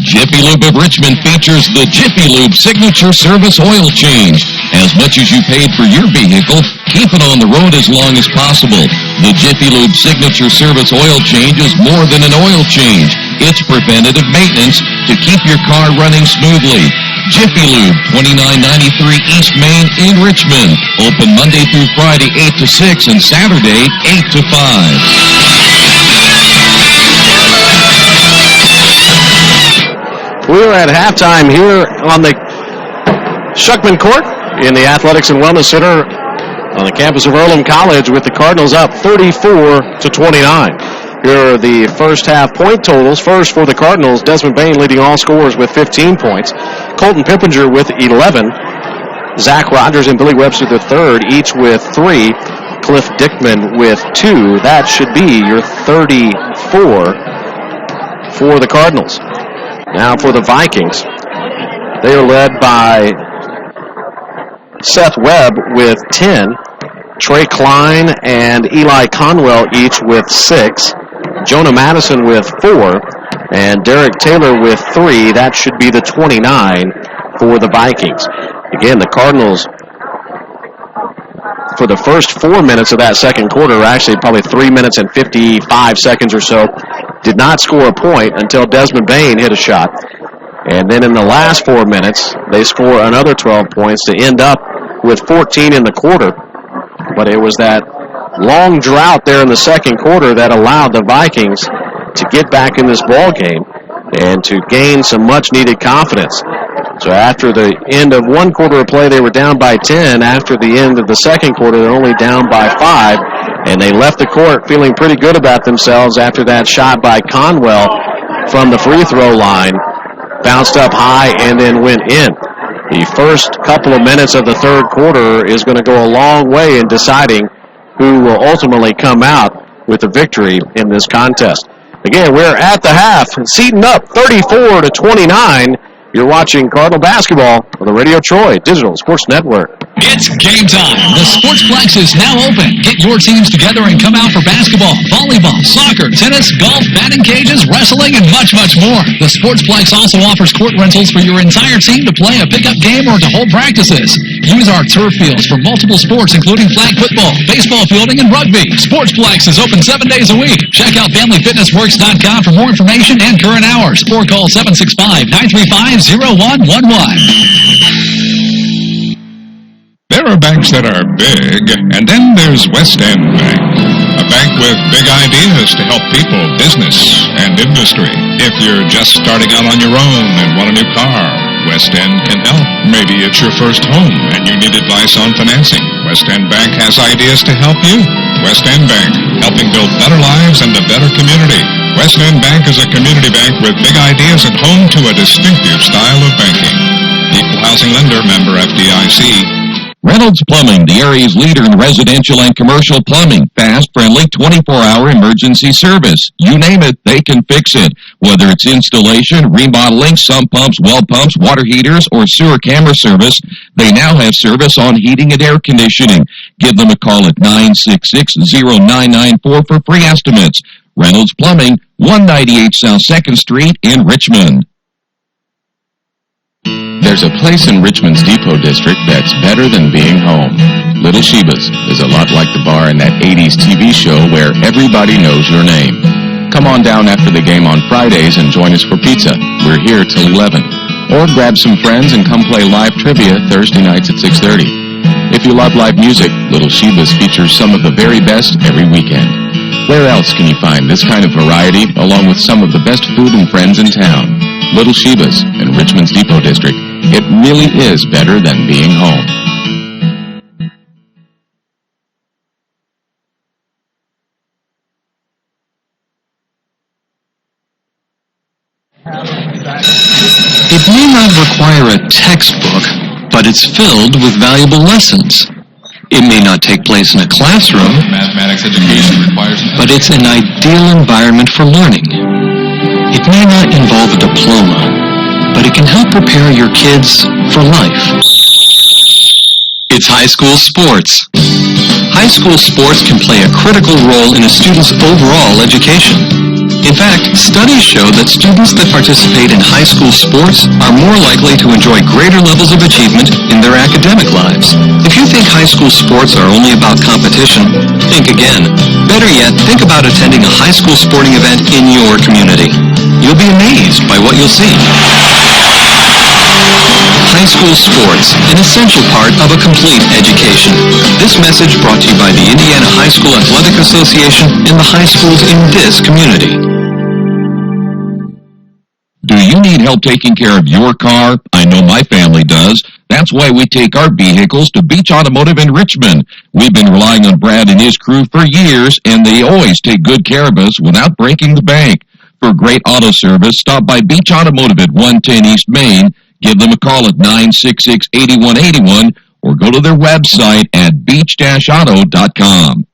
Jiffy Lube of Richmond features the Jiffy Lube Signature Service Oil Change. As much as you paid for your vehicle, keep it on the road as long as possible. The Jiffy Lube Signature Service Oil Change is more than an oil change. It's preventative maintenance to keep your car running smoothly. Jiffy Lube, 2993 East Main in Richmond. Open Monday through Friday, 8 to 6, and Saturday, 8 to 5. We're at halftime here on the Shuckman Court in the Athletics and Wellness Center on the campus of Earlham College, with the Cardinals up 34-29. Here are the first half point totals. First for the Cardinals, Desmond Bain leading all scorers with 15 points. Colton Pippinger with 11. Zach Rogers and Billy Webster III, each with 3. Cliff Dickman with 2. That should be your 34 for the Cardinals. Now for the Vikings, they are led by Seth Webb with 10. Trey Klein and Eli Conwell each with 6. Jonah Madison with 4. And Derek Taylor with 3. That should be the 29 for the Vikings. Again, the Cardinals, for the first 4 minutes of that second quarter, actually probably 3 minutes and 55 seconds or so, did not score a point until Desmond Bain hit a shot. And then in the last 4 minutes, they score another 12 points to end up with 14 in the quarter. But it was that long drought there in the second quarter that allowed the Vikings to get back in this ball game and to gain some much-needed confidence. So after the end of one quarter of play, they were down by 10. After the end of the second quarter, they're only down by 5. And they left the court feeling pretty good about themselves after that shot by Conwell from the free throw line. Bounced up high and then went in. The first couple of minutes of the third quarter is going to go a long way in deciding who will ultimately come out with the victory in this contest. Again, we're at the half. Seton up 34-29. You're watching Cardinal basketball on the Radio Troy Digital Sports Network. It's game time. The Sportsplex is now open. Get your teams together and come out for basketball, volleyball, soccer, tennis, golf, batting cages, wrestling, and much, much more. The Sportsplex also offers court rentals for your entire team to play a pickup game or to hold practices. Use our turf fields for multiple sports, including flag football, baseball fielding, and rugby. Sportsplex is open 7 days a week. Check out FamilyFitnessWorks.com for more information and current hours, or call 765-935-0111. There are banks that are big, and then there's West End Bank, a bank with big ideas to help people, business, and industry. If you're just starting out on your own and want a new car, West End can help. Maybe it's your first home and you need advice on financing. West End Bank has ideas to help you. West End Bank, helping build better lives and a better community. West End Bank is a community bank with big ideas and home to a distinctive style of banking. Equal housing lender, member FDIC. Reynolds Plumbing, the area's leader in residential and commercial plumbing. Fast, friendly, 24-hour emergency service. You name it, they can fix it. Whether it's installation, remodeling, sump pumps, well pumps, water heaters, or sewer camera service, they now have service on heating and air conditioning. Give them a call at 966-0994 for free estimates. Reynolds Plumbing, 198 South 2nd Street in Richmond. There's a place in Richmond's Depot District that's better than being home. Little Sheba's is a lot like the bar in that 80s TV show where everybody knows your name. Come on down after the game on Fridays and join us for pizza. We're here till 11. Or grab some friends and come play live trivia Thursday nights at 6:30. If you love live music, Little Sheba's features some of the very best every weekend. Where else can you find this kind of variety along with some of the best food and friends in town? Little Sheba's in Richmond's Depot District. It really is better than being home. It may not require a textbook, but it's filled with valuable lessons. It may not take place in a classroom, Mathematics education requires but it's an ideal environment for learning. It may not involve a diploma, but it can help prepare your kids for life. It's high school sports. High school sports can play a critical role in a student's overall education. In fact, studies show that students that participate in high school sports are more likely to enjoy greater levels of achievement in their academic lives. If you think high school sports are only about competition, think again. Better yet, think about attending a high school sporting event in your community. You'll be amazed by what you'll see. High school sports, an essential part of a complete education. This message brought to you by the Indiana High School Athletic Association and the high schools in this community. Do you need help taking care of your car? I know my family does. That's why we take our vehicles to Beach Automotive in Richmond. We've been relying on Brad and his crew for years, and they always take good care of us without breaking the bank. For great auto service, stop by Beach Automotive at 110 East Main. Give them a call at 966-8181 or go to their website at beach-auto.com.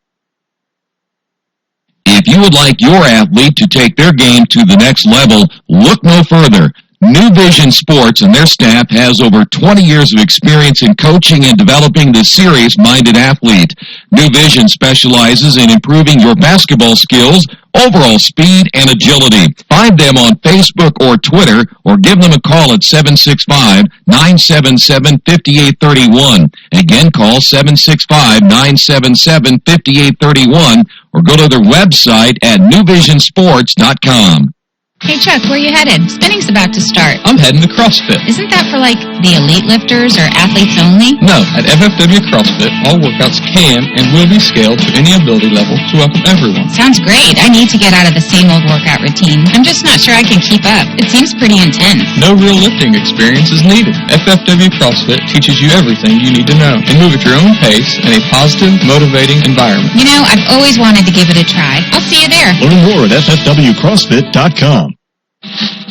If you would like your athlete to take their game to the next level, look no further. New Vision Sports and their staff has over 20 years of experience in coaching and developing the serious-minded athlete. New Vision specializes in improving your basketball skills, overall speed, and agility. Find them on Facebook or Twitter, or give them a call at 765-977-5831. Again, call 765-977-5831, or go to their website at newvisionsports.com. Hey Chuck, where you headed? Spinning's about to start. I'm heading to CrossFit. Isn't that for like the elite lifters or athletes only? No, at FFW CrossFit, all workouts can and will be scaled to any ability level to welcome everyone. Sounds great. I need to get out of the same old workout routine. I'm just not sure I can keep up. It seems pretty intense. No real lifting experience is needed. FFW CrossFit teaches you everything you need to know and move at your own pace in a positive, motivating environment. You know, I've always wanted to give it a try. I'll see you there. Learn more at ffwcrossfit.com.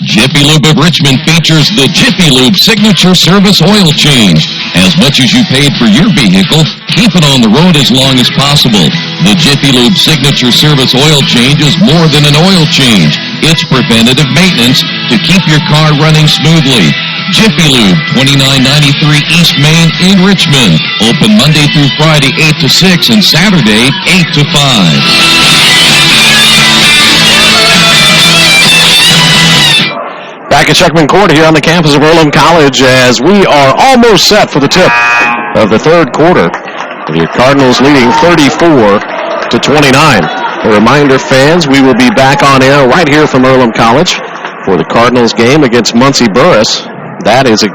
Jiffy Lube of Richmond features the Jiffy Lube Signature Service Oil Change. As much as you paid for your vehicle, keep it on the road as long as possible. The Jiffy Lube Signature Service Oil Change is more than an oil change. It's preventative maintenance to keep your car running smoothly. Jiffy Lube, 2993 East Main in Richmond. Open Monday through Friday, 8 to 6, and Saturday, 8 to 5. Back at Chuckman Court here on the campus of Earlham College as we are almost set for the tip of the third quarter. The Cardinals leading 34-29. A reminder, fans, we will be back on air right here from Earlham College for the Cardinals game against Muncie Burris. That is a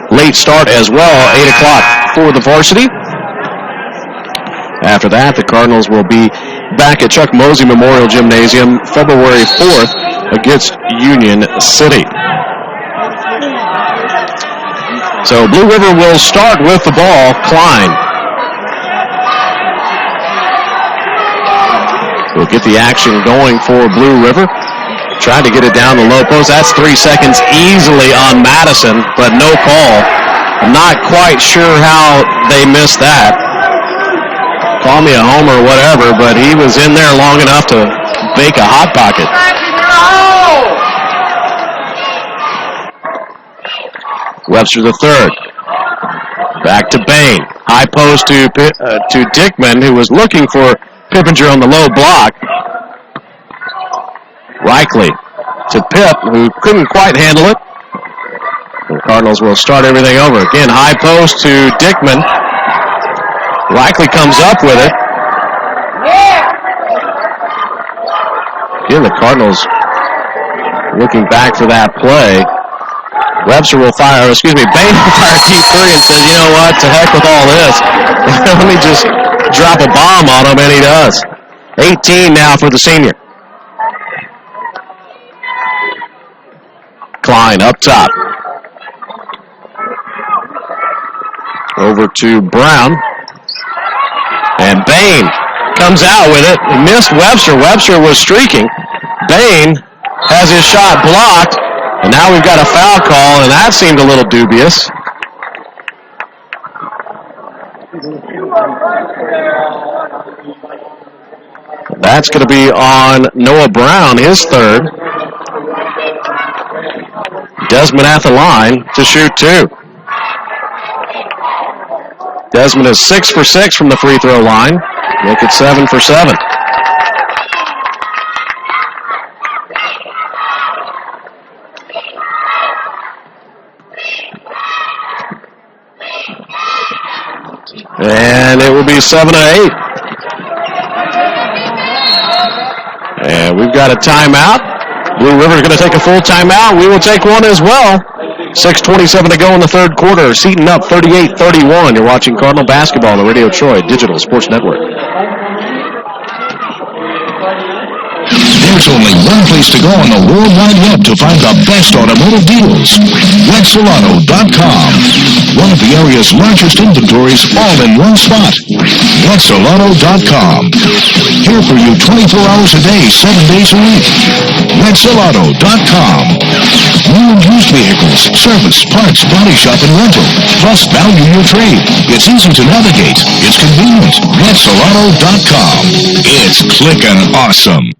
late start as well, 8 o'clock for the varsity. After that, the Cardinals will be back at Chuck Mosey Memorial Gymnasium February 4th against Union City. So Blue River will start with the ball. Klein will get the action going for Blue River. Tried to get it down the low post. That's 3 seconds easily on Madison, but no call. I'm not quite sure how they missed that. Call me a homer or whatever, but he was in there long enough to bake a Hot Pocket. Webster the third. Back to Bain. High post to Dickman, who was looking for Pippinger on the low block. Reichley to Pip, who couldn't quite handle it. The Cardinals will start everything over. Again, high post to Dickman. Reichley comes up with it. Again, the Cardinals looking back for that play. Webster will fire, Bain will fire deep three and says, you know what, to heck with all this. Let me just drop a bomb on him, and he does. 18 now for the senior. Klein up top. Over to Brown. And Bain comes out with it. He missed Webster. Webster was streaking. Bain has his shot blocked. And now we've got a foul call, and that seemed a little dubious. That's going to be on Noah Brown, his third. Desmond at the line to shoot two. Desmond is 6 for 6 from the free throw line. Make it 7 for 7. And it will be 7-8. And we've got a timeout. Blue River is going to take a full timeout. We will take one as well. 6:27 to go in the third quarter. Seton up 38-31. You're watching Cardinal basketball on the Radio Troy Digital Sports Network. There's only one place to go on the World Wide Web to find the best automotive deals. Wetzelauto.com. One of the area's largest inventories all in one spot. Wetzelauto.com. Here for you 24 hours a day, 7 days a week. Wetzelauto.com. New and used vehicles, service, parts, body shop, and rental. Plus value your trade. It's easy to navigate. It's convenient. Wetzelauto.com. It's clickin' awesome.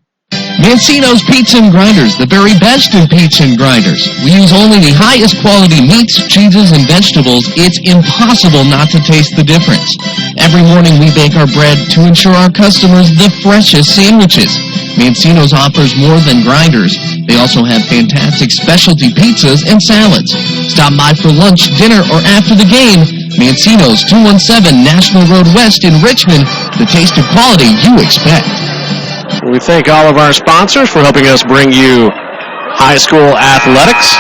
Mancino's Pizza and Grinders, the very best in pizza and grinders. We use only the highest quality meats, cheeses, and vegetables. It's impossible not to taste the difference. Every morning we bake our bread to ensure our customers the freshest sandwiches. Mancino's offers more than grinders. They also have fantastic specialty pizzas and salads. Stop by for lunch, dinner, or after the game. Mancino's, 217 National Road West in Richmond. The taste of quality you expect. We thank all of our sponsors for helping us bring you high school athletics,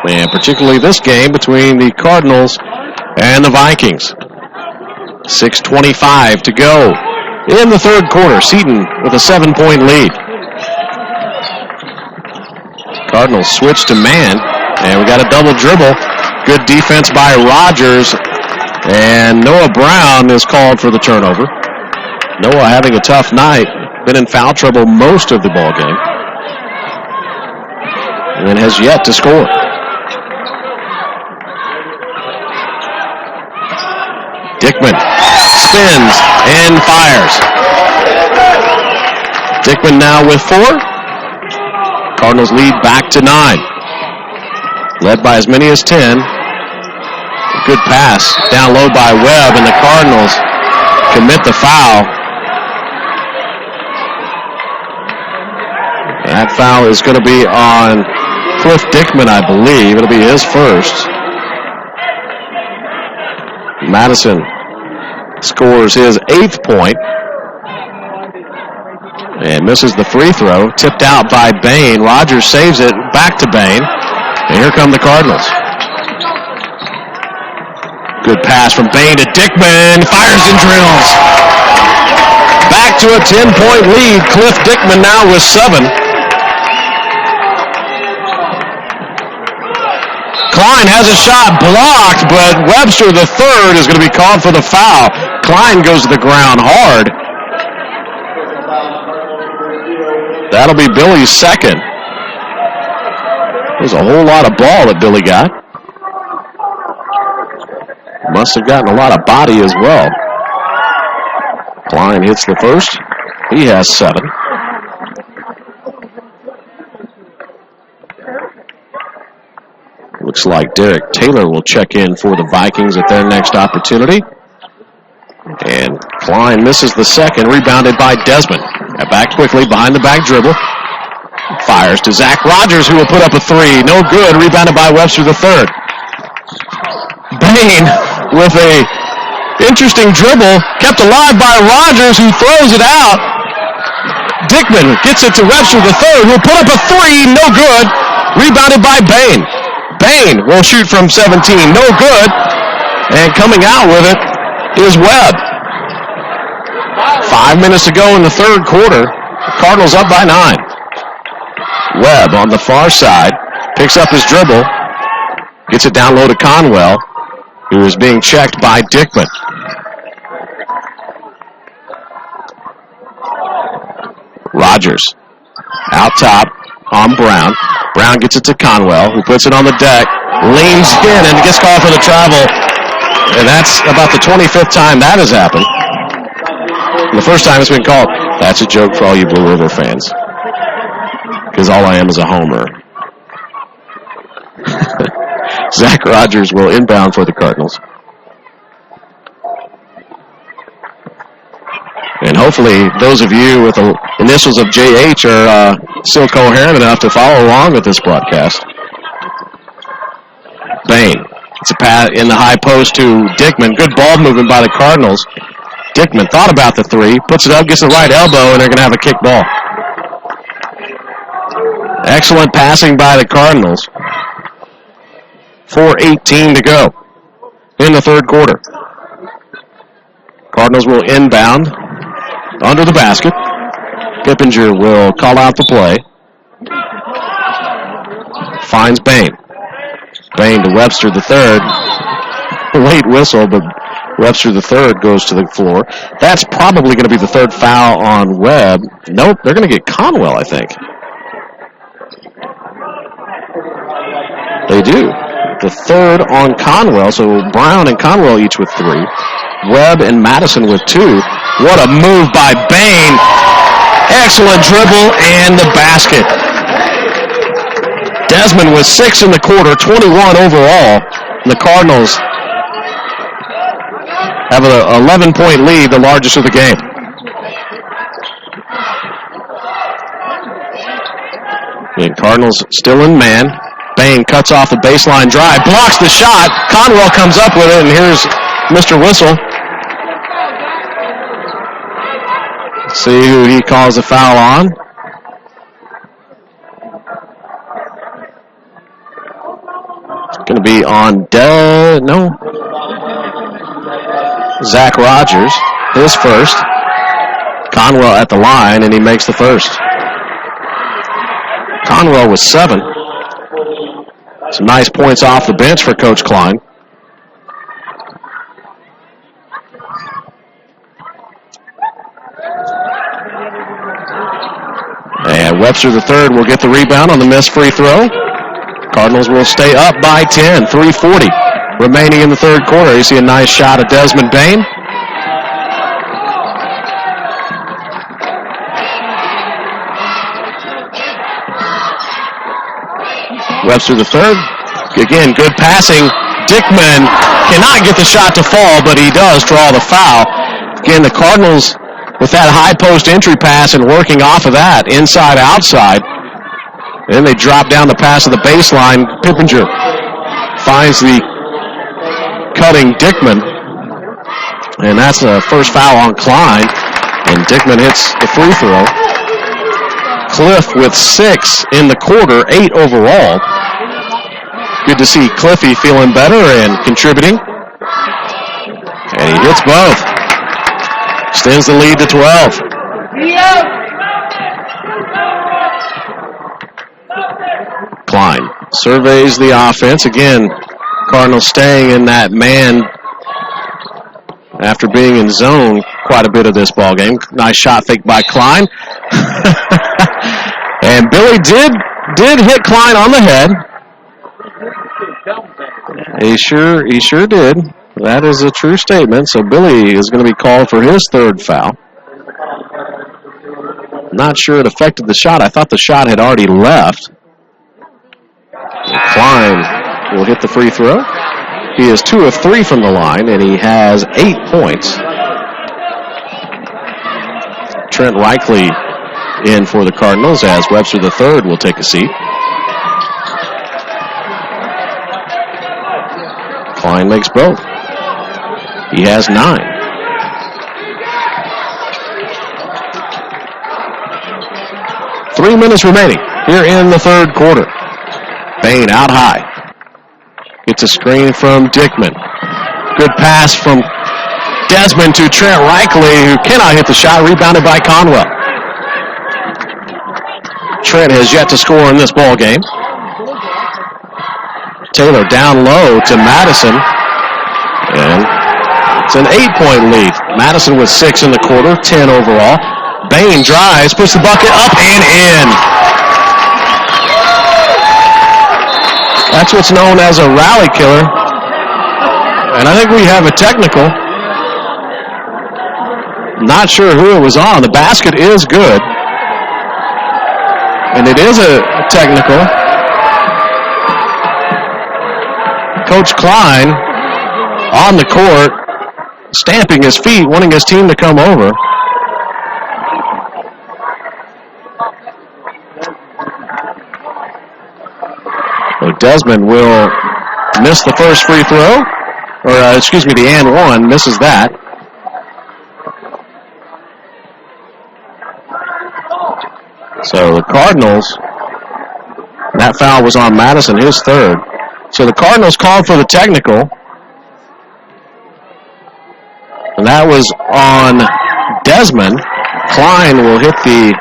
and particularly this game between the Cardinals and the Vikings. 6:25 to go in the third quarter. Seton with a 7-point lead. Cardinals switch to man, and we got a double dribble. Good defense by Rogers, and Noah Brown is called for the turnover. Noah having a tough night. Been in foul trouble most of the ball game, and has yet to score. Dickman spins and fires. Dickman now with 4. Cardinals lead back to 9. Led by as many as 10. A good pass down low by Webb, and the Cardinals commit the foul. That foul is going to be on Cliff Dickman, I believe. It'll be his first. Madison scores his 8th point and misses the free throw. Tipped out by Bain. Rogers saves it. Back to Bain. And here come the Cardinals. Good pass from Bain to Dickman. Fires and drills. Back to a 10-point lead. Cliff Dickman now with 7. Klein has a shot blocked, but Webster, the third, is going to be called for the foul. Klein goes to the ground hard. That'll be Billy's second. There's a whole lot of ball that Billy got. Must have gotten a lot of body as well. Klein hits the first. He has 7. Looks like Derek Taylor will check in for the Vikings at their next opportunity. And Klein misses the second, rebounded by Desmond. Back quickly behind the back dribble. Fires to Zach Rogers, who will put up a 3. No good, rebounded by Webster the third. Bain with a interesting dribble, kept alive by Rogers, who throws it out. Dickman gets it to Webster the third, who will put up a 3. No good, rebounded by Bain. Bain will shoot from 17, no good, and coming out with it is Webb. 5 minutes to go in the third quarter. Cardinals up by 9. Webb on the far side picks up his dribble, gets it down low to Conwell, who is being checked by Dickman. Rogers out top on Brown. Brown gets it to Conwell, who puts it on the deck, leans in, and gets called for the travel. And that's about the 25th time that has happened. The first time it's been called. That's a joke for all you Blue River fans, because all I am is a homer. Zach Rogers will inbound for the Cardinals. And hopefully those of you with the initials of JH are still coherent enough to follow along with this broadcast. Bain It's a pass in the high post to Dickman. Good ball movement by the Cardinals. Dickman thought about the three, puts it up, gets the right elbow, and they're going to have a kick ball. Excellent passing by the Cardinals. 4:18 to go in the third quarter. Cardinals will inbound under the basket. Pippinger will call out the play. Finds Bain. Bain to Webster the third. Late whistle, but Webster the third goes to the floor. That's probably going to be the third foul on Webb. Nope, they're going to get Conwell, I think. They do. The third on Conwell, so Brown and Conwell each with 3. Webb and Madison with 2. What a move by Bain. Excellent dribble and the basket. Desmond with 6 in the quarter, 21 overall. And the Cardinals have an 11-point lead, the largest of the game. The Cardinals still in man. Bain cuts off the baseline drive, blocks the shot. Conwell comes up with it, and here's Mr. Whistle. Let's see who he calls the foul on. It's going to be on Zach Rogers, his first. Conwell at the line, and he makes the first. Conwell with 7. Some nice points off the bench for Coach Klein. And Webster the third will get the rebound on the missed free throw. Cardinals will stay up by 10, 3:40 remaining in the third quarter. You see a nice shot of Desmond Bain. Webster the third. Again, good passing. Dickman cannot get the shot to fall, but he does draw the foul. Again, the Cardinals with that high post entry pass and working off of that, inside, outside. Then they drop down the pass of the baseline. Pippinger finds the cutting Dickman. And that's the first foul on Klein. And Dickman hits the free throw. Cliff with 6 in the quarter, 8 overall. Good to see Cliffy feeling better and contributing. And he hits both. Extends the lead to 12. Klein surveys the offense. Again, Cardinals staying in that man after being in zone quite a bit of this ball game. Nice shot fake by Klein. And Billy did hit Klein on the head. He sure did. That is a true statement. So Billy is going to be called for his third foul. Not sure it affected the shot. I thought the shot had already left. Klein will hit the free throw. He is 2 of 3 from the line, and he has 8 points. Trent Reichley in for the Cardinals as Webster the third will take a seat. Klein makes both. He has 9. Three minutes remaining here in the third quarter. Bain out high. Gets a screen from Dickman. Good pass from Desmond to Trent Reichley, who cannot hit the shot, rebounded by Conwell. Trent has yet to score in this ball game. Taylor down low to Madison. And it's an 8-point lead. Madison with 6 in the quarter, 10 overall. Bain drives, puts the bucket up and in. That's what's known as a rally killer. And I think we have a technical. Not sure who it was on. The basket is good. And it is a technical. Coach Klein on the court, stamping his feet, wanting his team to come over. So Desmond will missed the first free throw. Or, the and one, misses that. So the Cardinals, that foul was on Madison, his third. So the Cardinals called for the technical. And that was on Desmond. Klein will hit the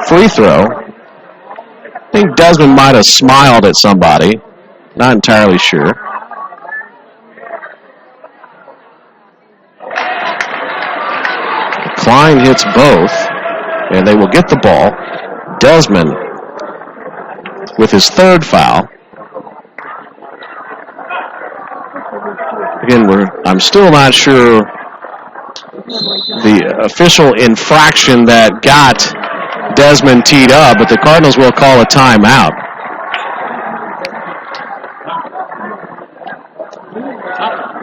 free throw. I think Desmond might have smiled at somebody. Not entirely sure. Klein hits both, and they will get the ball. Desmond with his third foul. Again, I'm still not sure the official infraction that got Desmond teed up, but the Cardinals will call a timeout.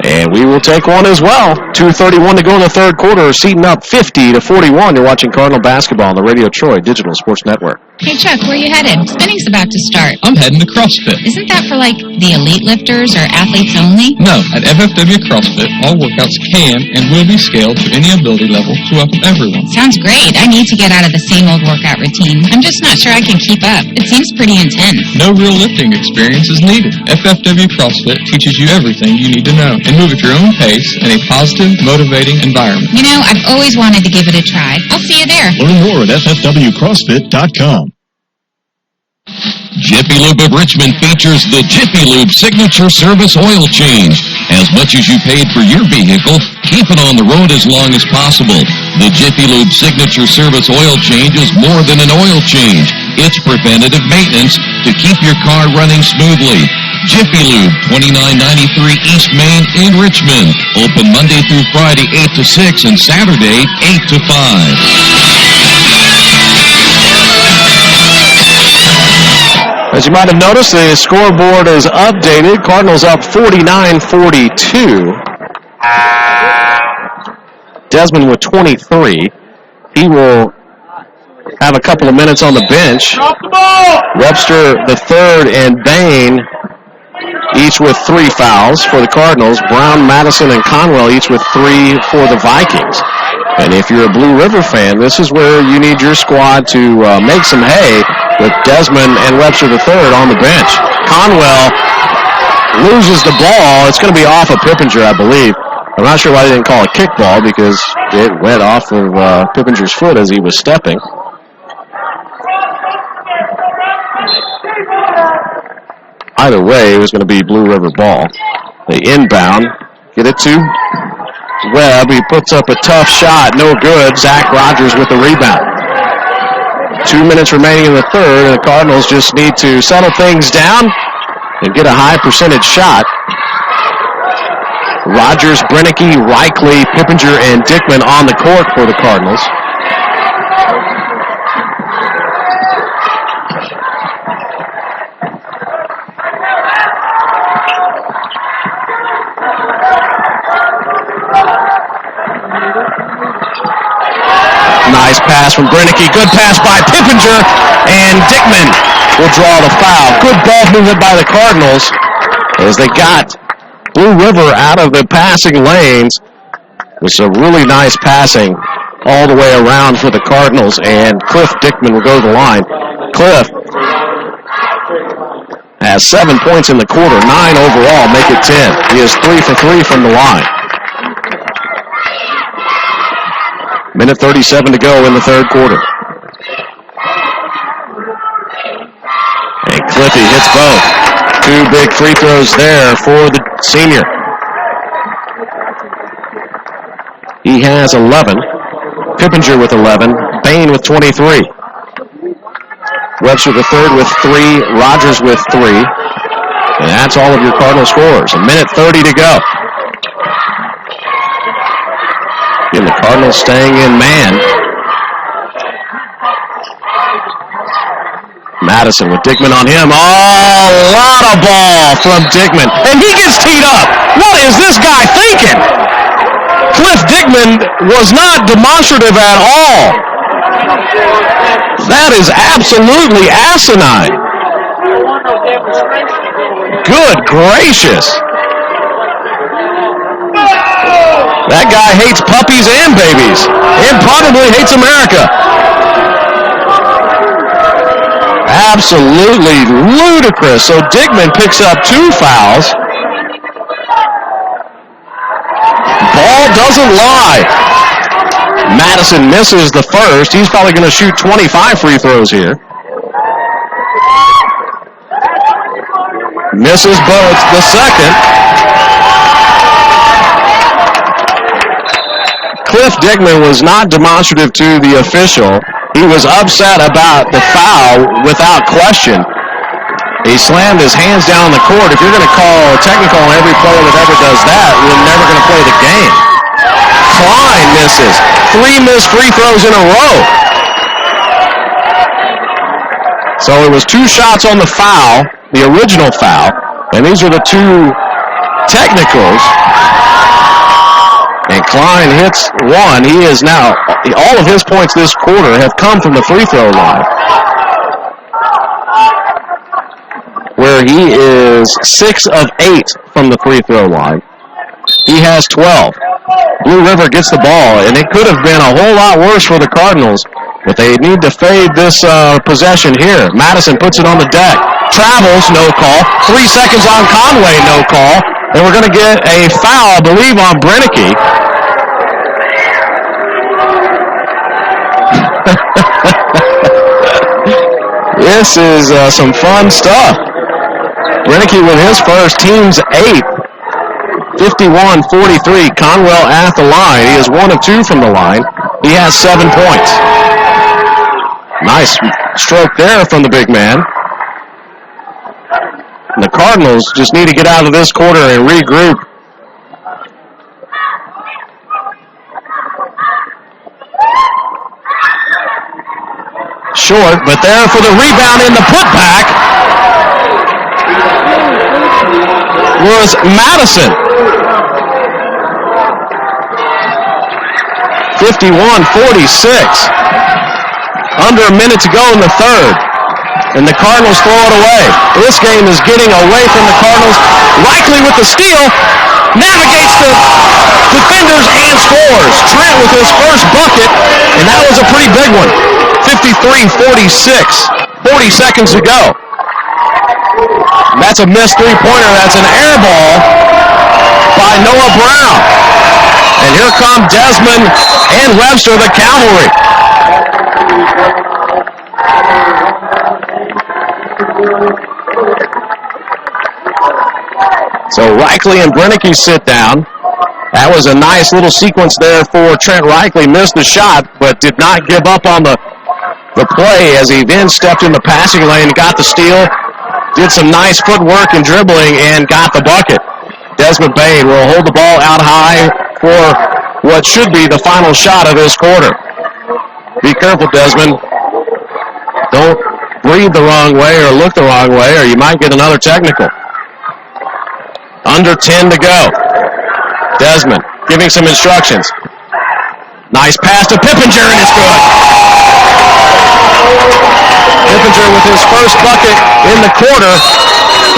And we will take one as well. 2:31 to go in the third quarter. Seton up 50-41. You're watching Cardinal basketball on the Radio Troy Digital Sports Network. Hey, Chuck, where are you headed? Spinning's about to start. I'm heading to CrossFit. Isn't that for, the elite lifters or athletes only? No, at FFW CrossFit, all workouts can and will be scaled to any ability level to help everyone. Sounds great. I need to get out of the same old workout routine. I'm just not sure I can keep up. It seems pretty intense. No real lifting experience is needed. FFW CrossFit teaches you everything you need to know and move at your own pace in a positive, motivating environment. You know, I've always wanted to give it a try. I'll see you there. Learn more at ffwcrossfit.com. Jiffy Lube of Richmond features the Jiffy Lube Signature Service Oil Change. As much as you paid for your vehicle, keep it on the road as long as possible. The Jiffy Lube Signature Service Oil Change is more than an oil change. It's preventative maintenance to keep your car running smoothly. Jiffy Lube, 2993 East Main in Richmond. Open Monday through Friday, 8 to 6, and Saturday, 8 to 5. As you might have noticed, the scoreboard is updated. Cardinals up 49-42. Desmond with 23. He will have a couple of minutes on the bench. Webster the third and Bain each with 3 fouls for the Cardinals. Brown, Madison, and Conwell each with 3 for the Vikings. And if you're a Blue River fan, this is where you need your squad to make some hay with Desmond and Webster the third on the bench. Conwell loses the ball. It's going to be off of Pippinger, I believe. I'm not sure why they didn't call a kickball because it went off of Pippinger's foot as he was stepping. Either way, it was going to be Blue River ball. They inbound, get it to Webb. He puts up a tough shot, no good. Zach Rogers with the rebound. 2 minutes remaining in the third, and the Cardinals just need to settle things down and get a high percentage shot. Rogers, Brennicky, Reichley, Pippinger, and Dickman on the court for the Cardinals. Nice pass from Brennicky. Good pass by Pippinger, and Dickman will draw the foul. Good ball movement by the Cardinals as they got Blue River out of the passing lanes with some really nice passing all the way around for the Cardinals, and Cliff Dickman will go to the line. Cliff has 7 points in the quarter, 9 overall, make it 10. He is 3 for 3 from the line. Minute 37 to go in the third quarter. And Cliffy hits both. 2 big free throws there for the senior. He has 11. Pippinger with 11. Bain with 23. Webster the third with 3. Rogers with 3. And that's all of your Cardinal scores. A minute 30 to go. And the Cardinals staying in man. Madison with Dickman on him. Oh, a lot of ball from Dickman. And he gets teed up. What is this guy thinking? Cliff Dickman was not demonstrative at all. That is absolutely asinine. Good gracious. That guy hates puppies and babies, and probably hates America. Absolutely ludicrous. So Dickman picks up 2 fouls. Ball doesn't lie. Madison misses the first. He's probably going to shoot 25 free throws here. Misses both the second. Cliff Dickman was not demonstrative to the official. He was upset about the foul without question. He slammed his hands down on the court. If you're going to call a technical on every player that ever does that, we're never going to play the game. Klein misses. 3 missed free throws in a row. So it was 2 shots on the foul, the original foul, and these are the 2 technicals. And Klein hits 1. He is now, all of his points this quarter have come from the free throw line, where he is 6 of 8 from the free throw line. He has 12. Blue River gets the ball, and it could have been a whole lot worse for the Cardinals, but they need to fade this possession here. Madison puts it on the deck. Travels, no call. 3 seconds on Conway, no call. And we're going to get a foul, I believe, on Brennecke. This is some fun stuff. Brennecke with his first, team's 8th. 51-43. Conwell at the line. He is 1 of 2 from the line. He has 7 points. Nice stroke there from the big man. And the Cardinals just need to get out of this quarter and regroup. Short, but there for the rebound in the putback was Madison. 51-46. Under a minute to go in the third. And the Cardinals throw it away. This game is getting away from the Cardinals. Reichle with the steal. Navigates the defenders and scores. Trent with his first bucket. And that was a pretty big one. 53-46. 40 seconds to go. That's a missed three-pointer. That's an air ball by Noah Brown. And here come Desmond and Webster, the cavalry. So Reichle and Brennecke sit down. That was a nice little sequence there for Trent Reichle. Missed the shot, but did not give up on the play as he then stepped in the passing lane, got the steal, did some nice footwork and dribbling, and got the bucket. Desmond Bain will hold the ball out high for what should be the final shot of this quarter. Be careful, Desmond. Don't breathe the wrong way or look the wrong way, or you might get another technical. Under 10 to go. Desmond giving some instructions. Nice pass to Pippinger, and it's good. Pippinger with his first bucket in the quarter,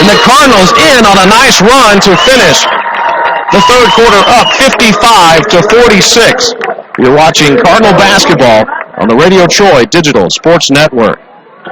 and the Cardinals in on a nice run to finish the third quarter up 55-46. You're watching Cardinal basketball on the Radio Troy Digital Sports Network.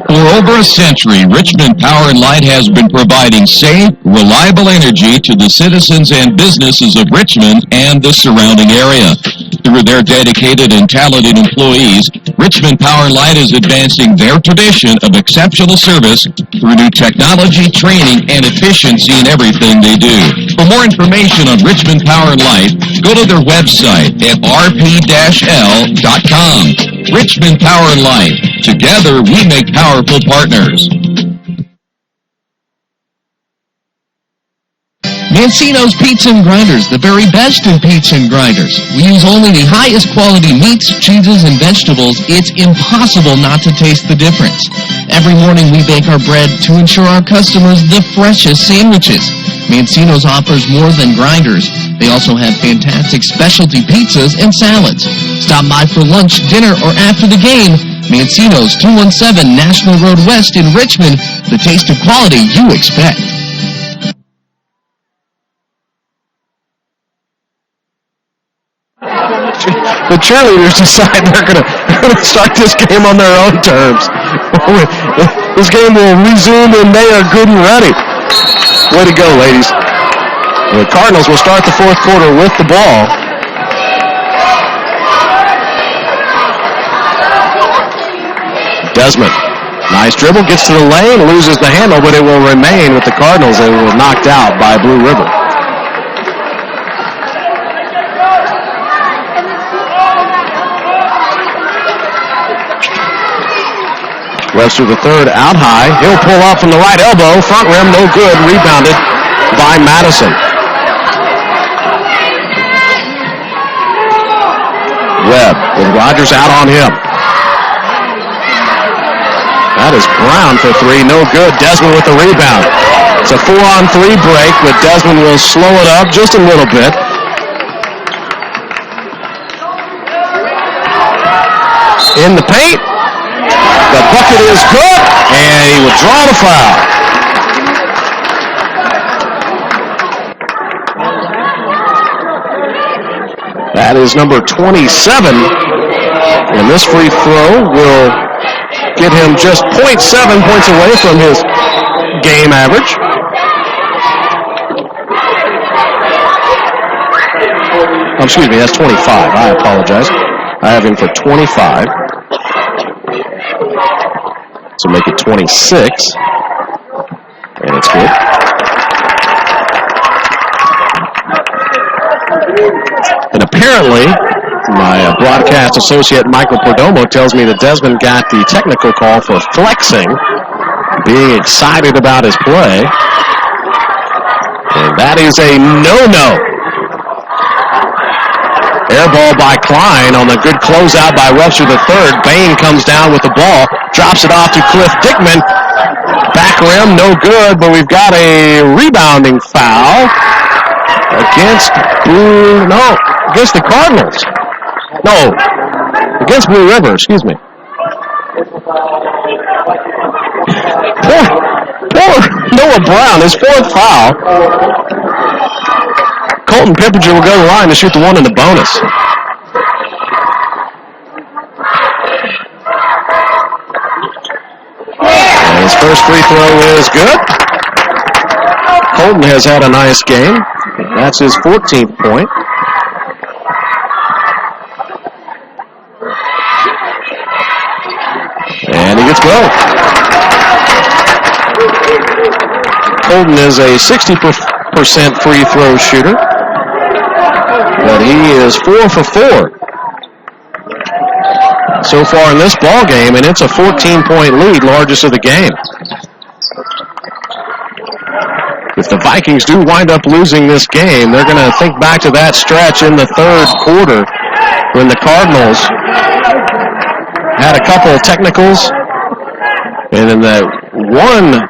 For over a century, Richmond Power & Light has been providing safe, reliable energy to the citizens and businesses of Richmond and the surrounding area. Through their dedicated and talented employees, Richmond Power & Light is advancing their tradition of exceptional service through new technology, training, and efficiency in everything they do. For more information on Richmond Power & Light, go to their website at rp-l.com. Richmond Power & Light. Together, we make powerful partners. Mancino's Pizza and Grinders, the very best in pizza and grinders. We use only the highest quality meats, cheeses, and vegetables. It's impossible not to taste the difference. Every morning we bake our bread to ensure our customers the freshest sandwiches. Mancino's offers more than grinders. They also have fantastic specialty pizzas and salads. Stop by for lunch, dinner, or after the game. Mancino's 217 National Road West in Richmond, the taste of quality you expect. The cheerleaders decide they're going to start this game on their own terms. This game will resume when they are good and ready. Way to go, ladies. The Cardinals will start the fourth quarter with the ball. Desmond, nice dribble, gets to the lane, loses the handle, but it will remain with the Cardinals. They were knocked out by Blue River. Webster the third out high. He'll pull up from the right elbow. Front rim, no good. Rebounded by Madison. Webb with Rogers out on him. That is Brown for three. No good. Desmond with the rebound. It's a 4-on-3 break, but Desmond will slow it up just a little bit. In the paint. The bucket is good, and he will draw the foul. That is number 27, and this free throw will get him just 0.7 points away from his game average. Oh, excuse me, that's 25. I apologize. I have him for 25. So make it 26. And it's good. And apparently, my broadcast associate Michael Perdomo tells me that Desmond got the technical call for flexing, being excited about his play. And that is a no-no. Air ball by Klein on the good closeout by Webster III. Bain comes down with the ball, drops it off to Cliff Dickman. Back rim, no good, but we've got a rebounding foul against against the Cardinals. No, against Blue River, excuse me. Poor Noah Brown, his fourth foul. Colton Pippinger will go to the line to shoot the one in the bonus. And his first free throw is good. Colton has had a nice game. That's his 14th point. And he gets both. Colton is a 60% free throw shooter. But he is 4 for 4 so far in this ball game, and it's a 14-point lead, largest of the game. If the Vikings do wind up losing this game, they're going to think back to that stretch in the third quarter when the Cardinals had a couple of technicals, and in that one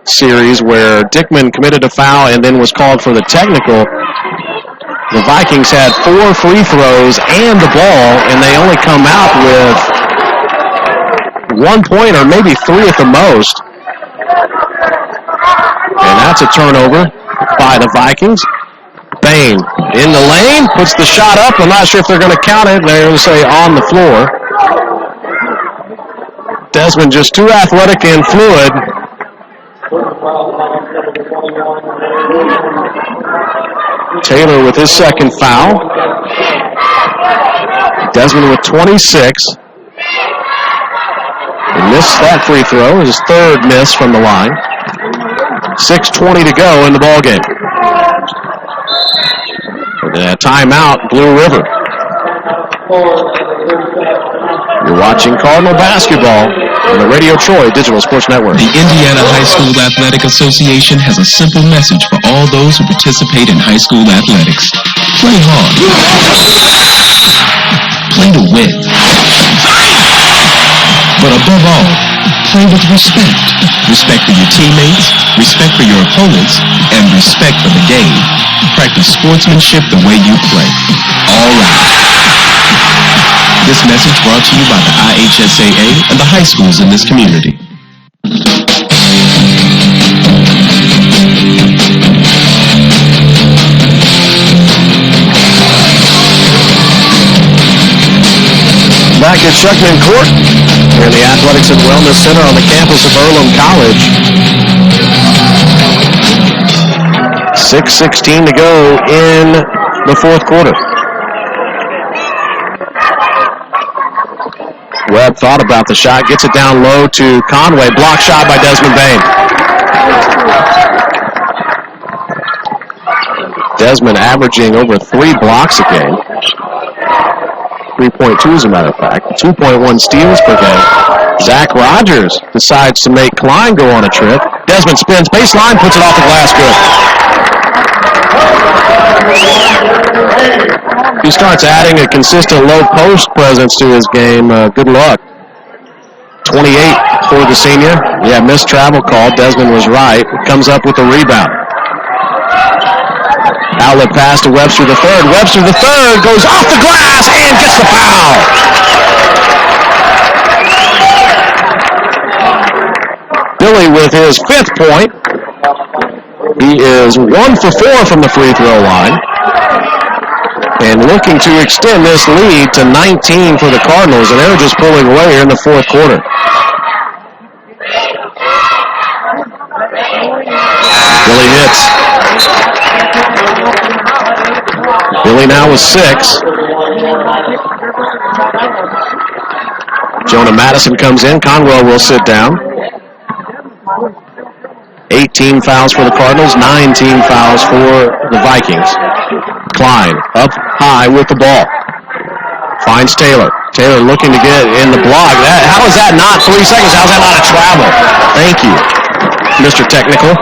series where Dickman committed a foul and then was called for the technical, the Vikings had 4 free throws and the ball, and they only come out with 1 point or maybe 3 at the most. And that's a turnover by the Vikings. Bain in the lane, puts the shot up. I'm not sure if they're going to count it. They're going to say on the floor. Desmond just too athletic and fluid. Taylor with his second foul. Desmond with 26. He missed that free throw. His third miss from the line. 6:20 to go in the ball game. Timeout, Blue River. You're watching Cardinal basketball on the Radio Troy Digital Sports Network. The Indiana High School Athletic Association has a simple message for all those who participate in high school athletics. Play hard. Play to win. But above all, play with respect. Respect for your teammates, respect for your opponents, and respect for the game. Practice sportsmanship the way you play. All right. This message brought to you by the IHSAA and the high schools in this community. Back at Shuckman Court, here in the Athletics and Wellness Center on the campus of Earlham College. 6:16 to go in the fourth quarter. Webb thought about the shot, gets it down low to Conway. Block shot by Desmond Bain. Desmond averaging over 3 blocks a game. 3.2 as a matter of fact. 2.1 steals per game. Zach Rogers decides to make Klein go on a trip. Desmond spins, baseline, puts it off the glass, good. He starts adding a consistent low post presence to his game. Good luck. 28 for the senior. Yeah, missed travel call. Desmond was right. Comes up with a rebound. Outlet pass to Webster the third. Webster the third goes off the glass and gets the foul. Billy with his 5th point. He is 1 for 4 from the free throw line. And looking to extend this lead to 19 for the Cardinals, and they're just pulling away here in the fourth quarter. Billy hits. Billy now with 6. Jonah Madison comes in. Conwell will sit down. 18 fouls for the Cardinals, 19 fouls for the Vikings. Klein up high with the ball. Finds Taylor. Taylor looking to get in the block. How is that not 3 seconds? How is that not a travel? Thank you, Mr. Technical.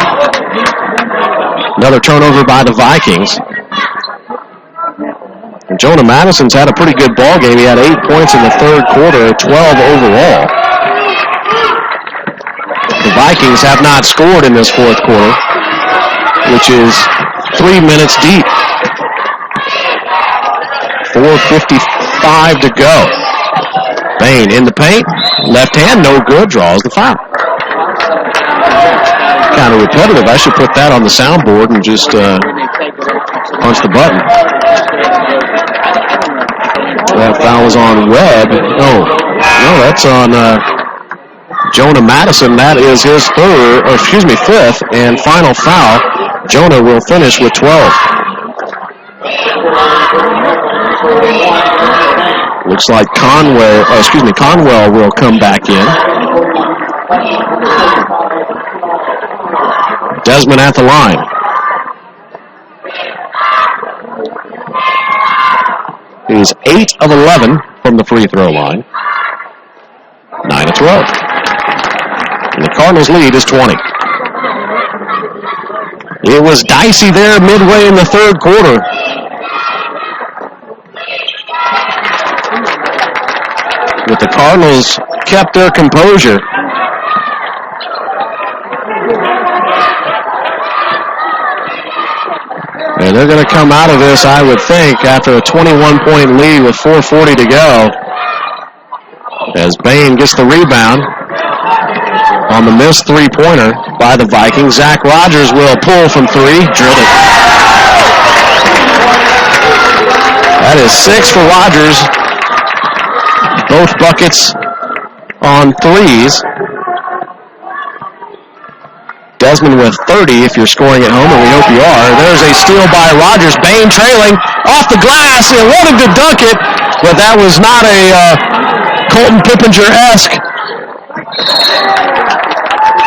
Another turnover by the Vikings. And Jonah Madison's had a pretty good ball game. He had 8 points in the third quarter, 12 overall. The Vikings have not scored in this fourth quarter, which is 3 minutes deep. 4:55 to go. Bain in the paint. Left hand, no good. Draws the foul. Kind of repetitive. I should put that on the soundboard and just punch the button. That foul is on Webb. No, that's on Jonah Madison. That is his 5th and final foul. Jonah will finish with 12. Looks like Conwell will come back in. Desmond at the line. He's 8 of 11 from the free throw line. 9 of 12. And the Cardinals' lead is 20. It was dicey there midway in the third quarter. But the Cardinals kept their composure. And they're going to come out of this, I would think, after a 21-point lead with 4:40 to go. As Bain gets the rebound on the missed three-pointer by the Vikings. Zach Rogers will pull from 3. Drilled it. That is 6 for Rogers. Both buckets on 3s. Desmond with 30 if you're scoring at home, and we hope you are. There's a steal by Rogers. Bain trailing off the glass. He wanted to dunk it, but that was not a Colton Pippinger-esque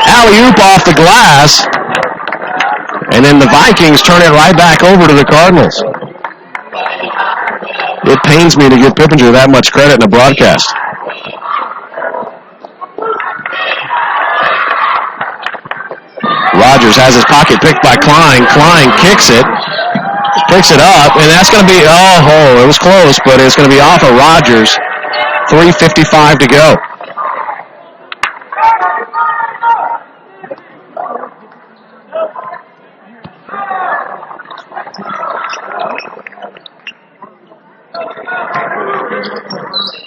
alley-oop off the glass. And then the Vikings turn it right back over to the Cardinals. It pains me to give Pippinger that much credit in a broadcast. Rogers has his pocket picked by Klein. Klein kicks it, picks it up, and that's going to be, it was close, but it's going to be off of Rogers. 3:55 to go.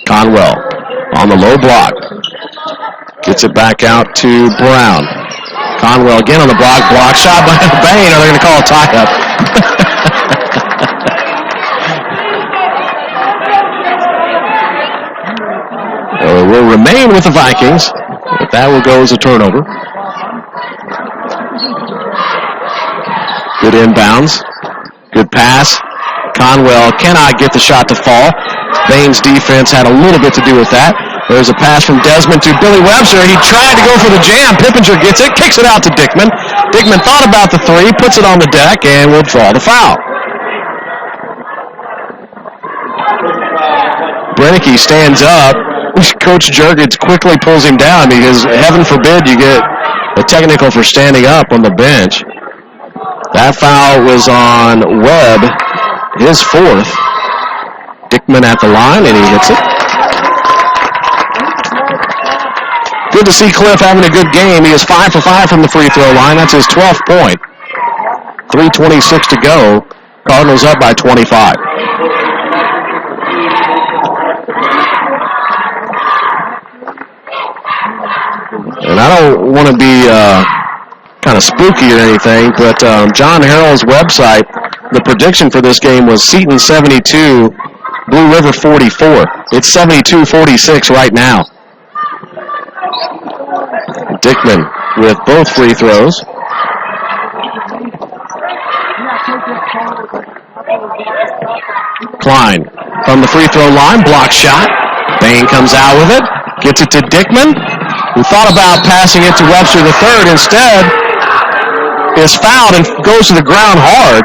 Conwell on the low block. Gets it back out to Brown. Conwell again on the block. Block shot by Bain. Are they going to call a tie-up? Will remain with the Vikings, but that will go as a turnover. Good inbounds. Good pass. Conwell cannot get the shot to fall. Bain's defense had a little bit to do with that. There's a pass from Desmond to Billy Webster. He tried to go for the jam. Pippinger gets it, kicks it out to Dickman. Dickman thought about the three, puts it on the deck, and will draw the foul. Brennicky stands up. Coach Jurgens quickly pulls him down because heaven forbid you get a technical for standing up on the bench. That foul was on Webb, his fourth. Dickman at the line, and he hits it. Good to see Cliff having a good game. He is 5 for 5 from the free throw line. That's his 12th point. 3:26 to go. Cardinals up by 25. And I don't want to be kind of spooky or anything, but John Harrell's website, the prediction for this game was Seton 72, Blue River 44. It's 72-46 right now. Dickman with both free throws. Klein from the free throw line, block shot. Bain comes out with it, gets it to Dickman, who thought about passing it to Webster the third. Instead, is fouled and goes to the ground hard.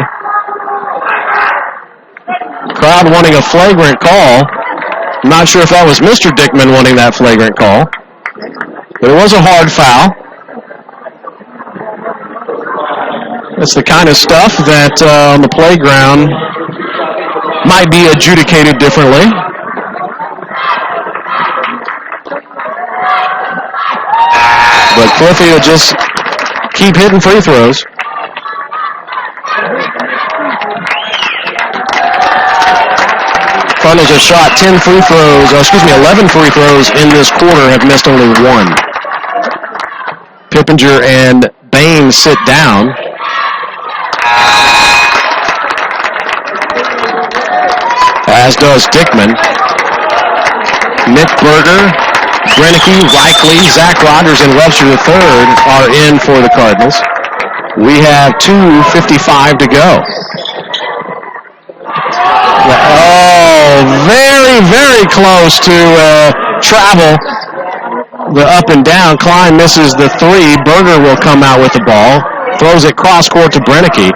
Crowd wanting a flagrant call. I'm not sure if that was Mr. Dickman wanting that flagrant call, but it was a hard foul. It's the kind of stuff that on the playground might be adjudicated differently. But Cliffy will just keep hitting free throws. Cardinals have shot 11 free throws in this quarter, have missed only one. Pippinger and Bain sit down. As does Dickman. Nick Berger, Brennicky, Reichley, Zach Rogers, and Webster III are in for the Cardinals. We have 2:55 to go. Oh, very, very close to travel. The up and down. Klein misses the three. Berger will come out with the ball. Throws it cross court to Brennicky.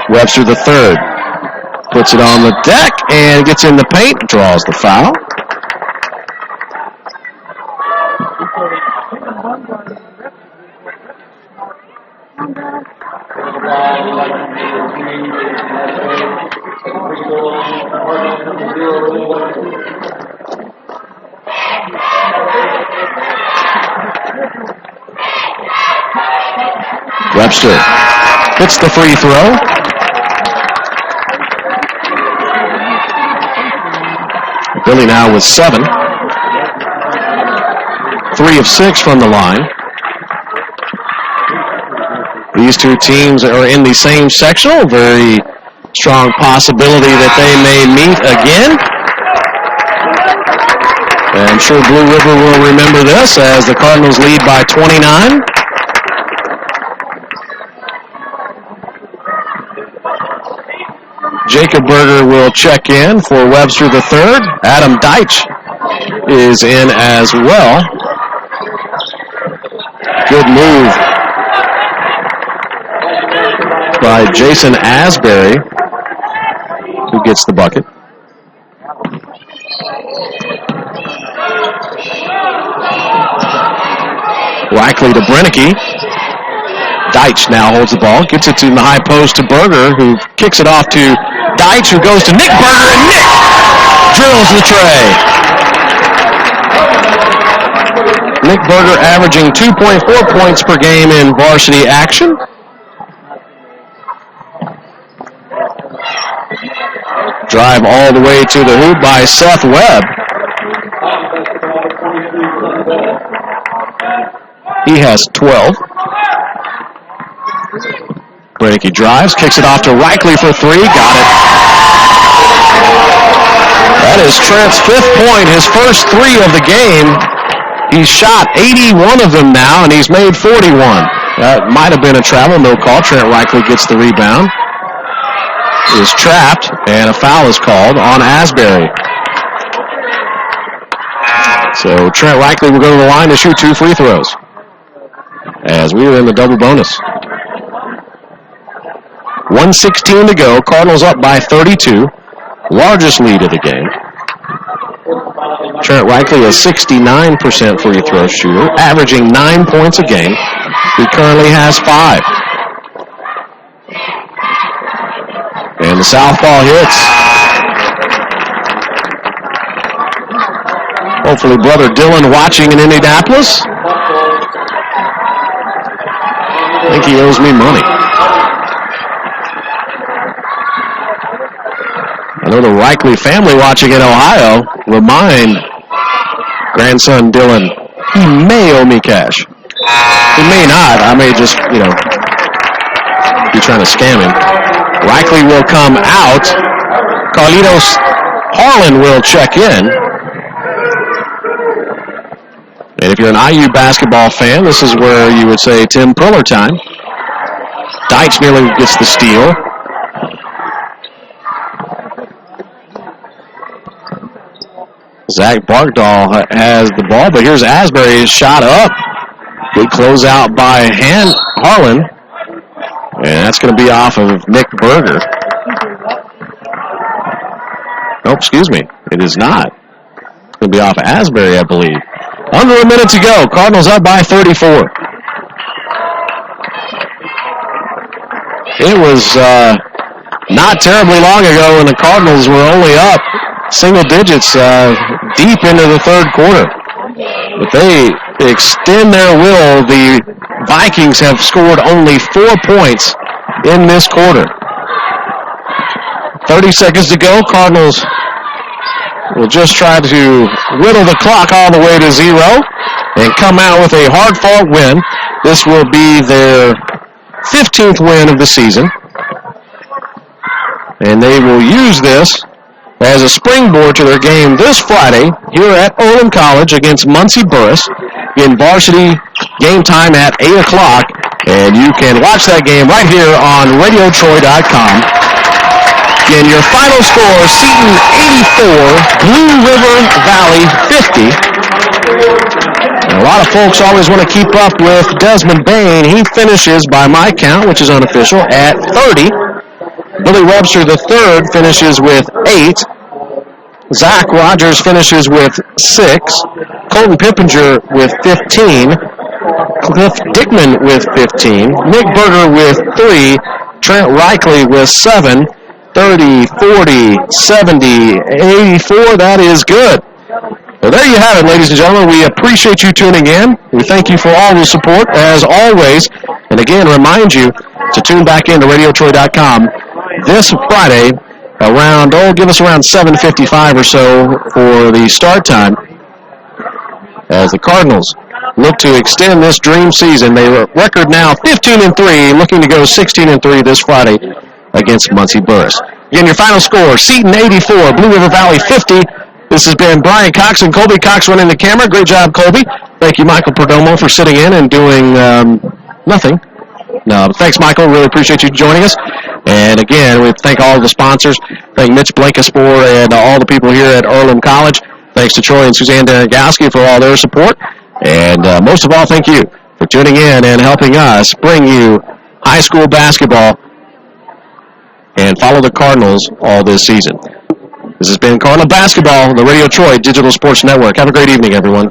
Webster the third. Puts it on the deck and gets in the paint. Draws the foul. Webster hits the free throw. Billy now with 7. 3 of 6 from the line. These two teams are in the same sectional. Very strong possibility that they may meet again. And I'm sure Blue River will remember this as the Cardinals lead by 29. Jacob Berger will check in for Webster the third. Adam Deitch is in as well. Good move by Jason Asbury, who gets the bucket. Reichley to Brennicky. Deitch now holds the ball, gets it to the high post to Berger, who kicks it off to Deitch, who goes to Nick Berger, and Nick drills the tray. Nick Berger averaging 2.4 points per game in varsity action. Drive all the way to the hoop by Seth Webb. He has 12. Brennicky drives, kicks it off to Reichley for 3. Got it. That is Trent's 5th point, his first 3 of the game. He's shot 81 of them now, and he's made 41. That might have been a travel, no call. Trent Reichley gets the rebound. Is trapped, and a foul is called on Asbury. So Trent Reichley will go to the line to shoot 2 free throws as we are in the double bonus. 1:16 to go. Cardinals up by 32. Largest lead of the game. Trent Reichley is 69% free throw shooter, averaging 9 points a game. He currently has 5. And the southpaw hits. Hopefully brother Dylan watching in Indianapolis. I think he owes me money. I know the Reichley family watching in Ohio remind grandson Dylan, he may owe me cash. He may not. I may just, be trying to scam him. Reichley will come out. Carlitos Harlan will check in. And if you're an IU basketball fan, this is where you would say Tim Priller time. Deitch nearly gets the steal. Zach Barkdahl has the ball, but here's Asbury's shot up. Good closeout by Harlan. And that's going to be off of Nick Berger. Nope, excuse me. It is not. It's going to be off of Asbury, I believe. Under a minute to go. Cardinals up by 34. It was not terribly long ago when the Cardinals were only up single digits deep into the third quarter. If they extend their will, the Vikings have scored only 4 points in this quarter. 30 seconds to go. Cardinals will just try to whittle the clock all the way to 0 and come out with a hard-fought win. This will be their 15th win of the season. And they will use this as a springboard to their game this Friday here at Earlham College against Muncie Burris in varsity game time at 8 o'clock. And you can watch that game right here on RadioTroy.com. Again, your final score, Seton 84, Blue River Valley 50. And a lot of folks always want to keep up with Desmond Bain. He finishes, by my count, which is unofficial, at 30. Billy Webster III finishes with 8. Zach Rogers finishes with 6. Colton Pippinger with 15. Cliff Dickman with 15. Nick Berger with 3. Trent Reichley with 7. 30, 40, 70, 84. That is good. Well, there you have it, ladies and gentlemen. We appreciate you tuning in. We thank you for all the support, as always. And again, remind you to tune back into RadioTroy.com this Friday around, give us around 7:55 or so for the start time as the Cardinals look to extend this dream season. They record now 15-3, looking to go 16-3 this Friday against Muncie Burris. Again, your final score, Seton 84, Blue River Valley 50. This has been Brian Cox and Colby Cox running the camera. Great job, Colby. Thank you, Michael Perdomo, for sitting in and doing nothing. No, thanks, Michael. Really appreciate you joining us. And again, we thank all of the sponsors. Thank Mitch Blankenspore and all the people here at Earlham College. Thanks to Troy and Suzanne Darengowski for all their support. And most of all, thank you for tuning in and helping us bring you high school basketball and follow the Cardinals all this season. This has been Cardinal Basketball, the Radio Troy Digital Sports Network. Have a great evening, everyone.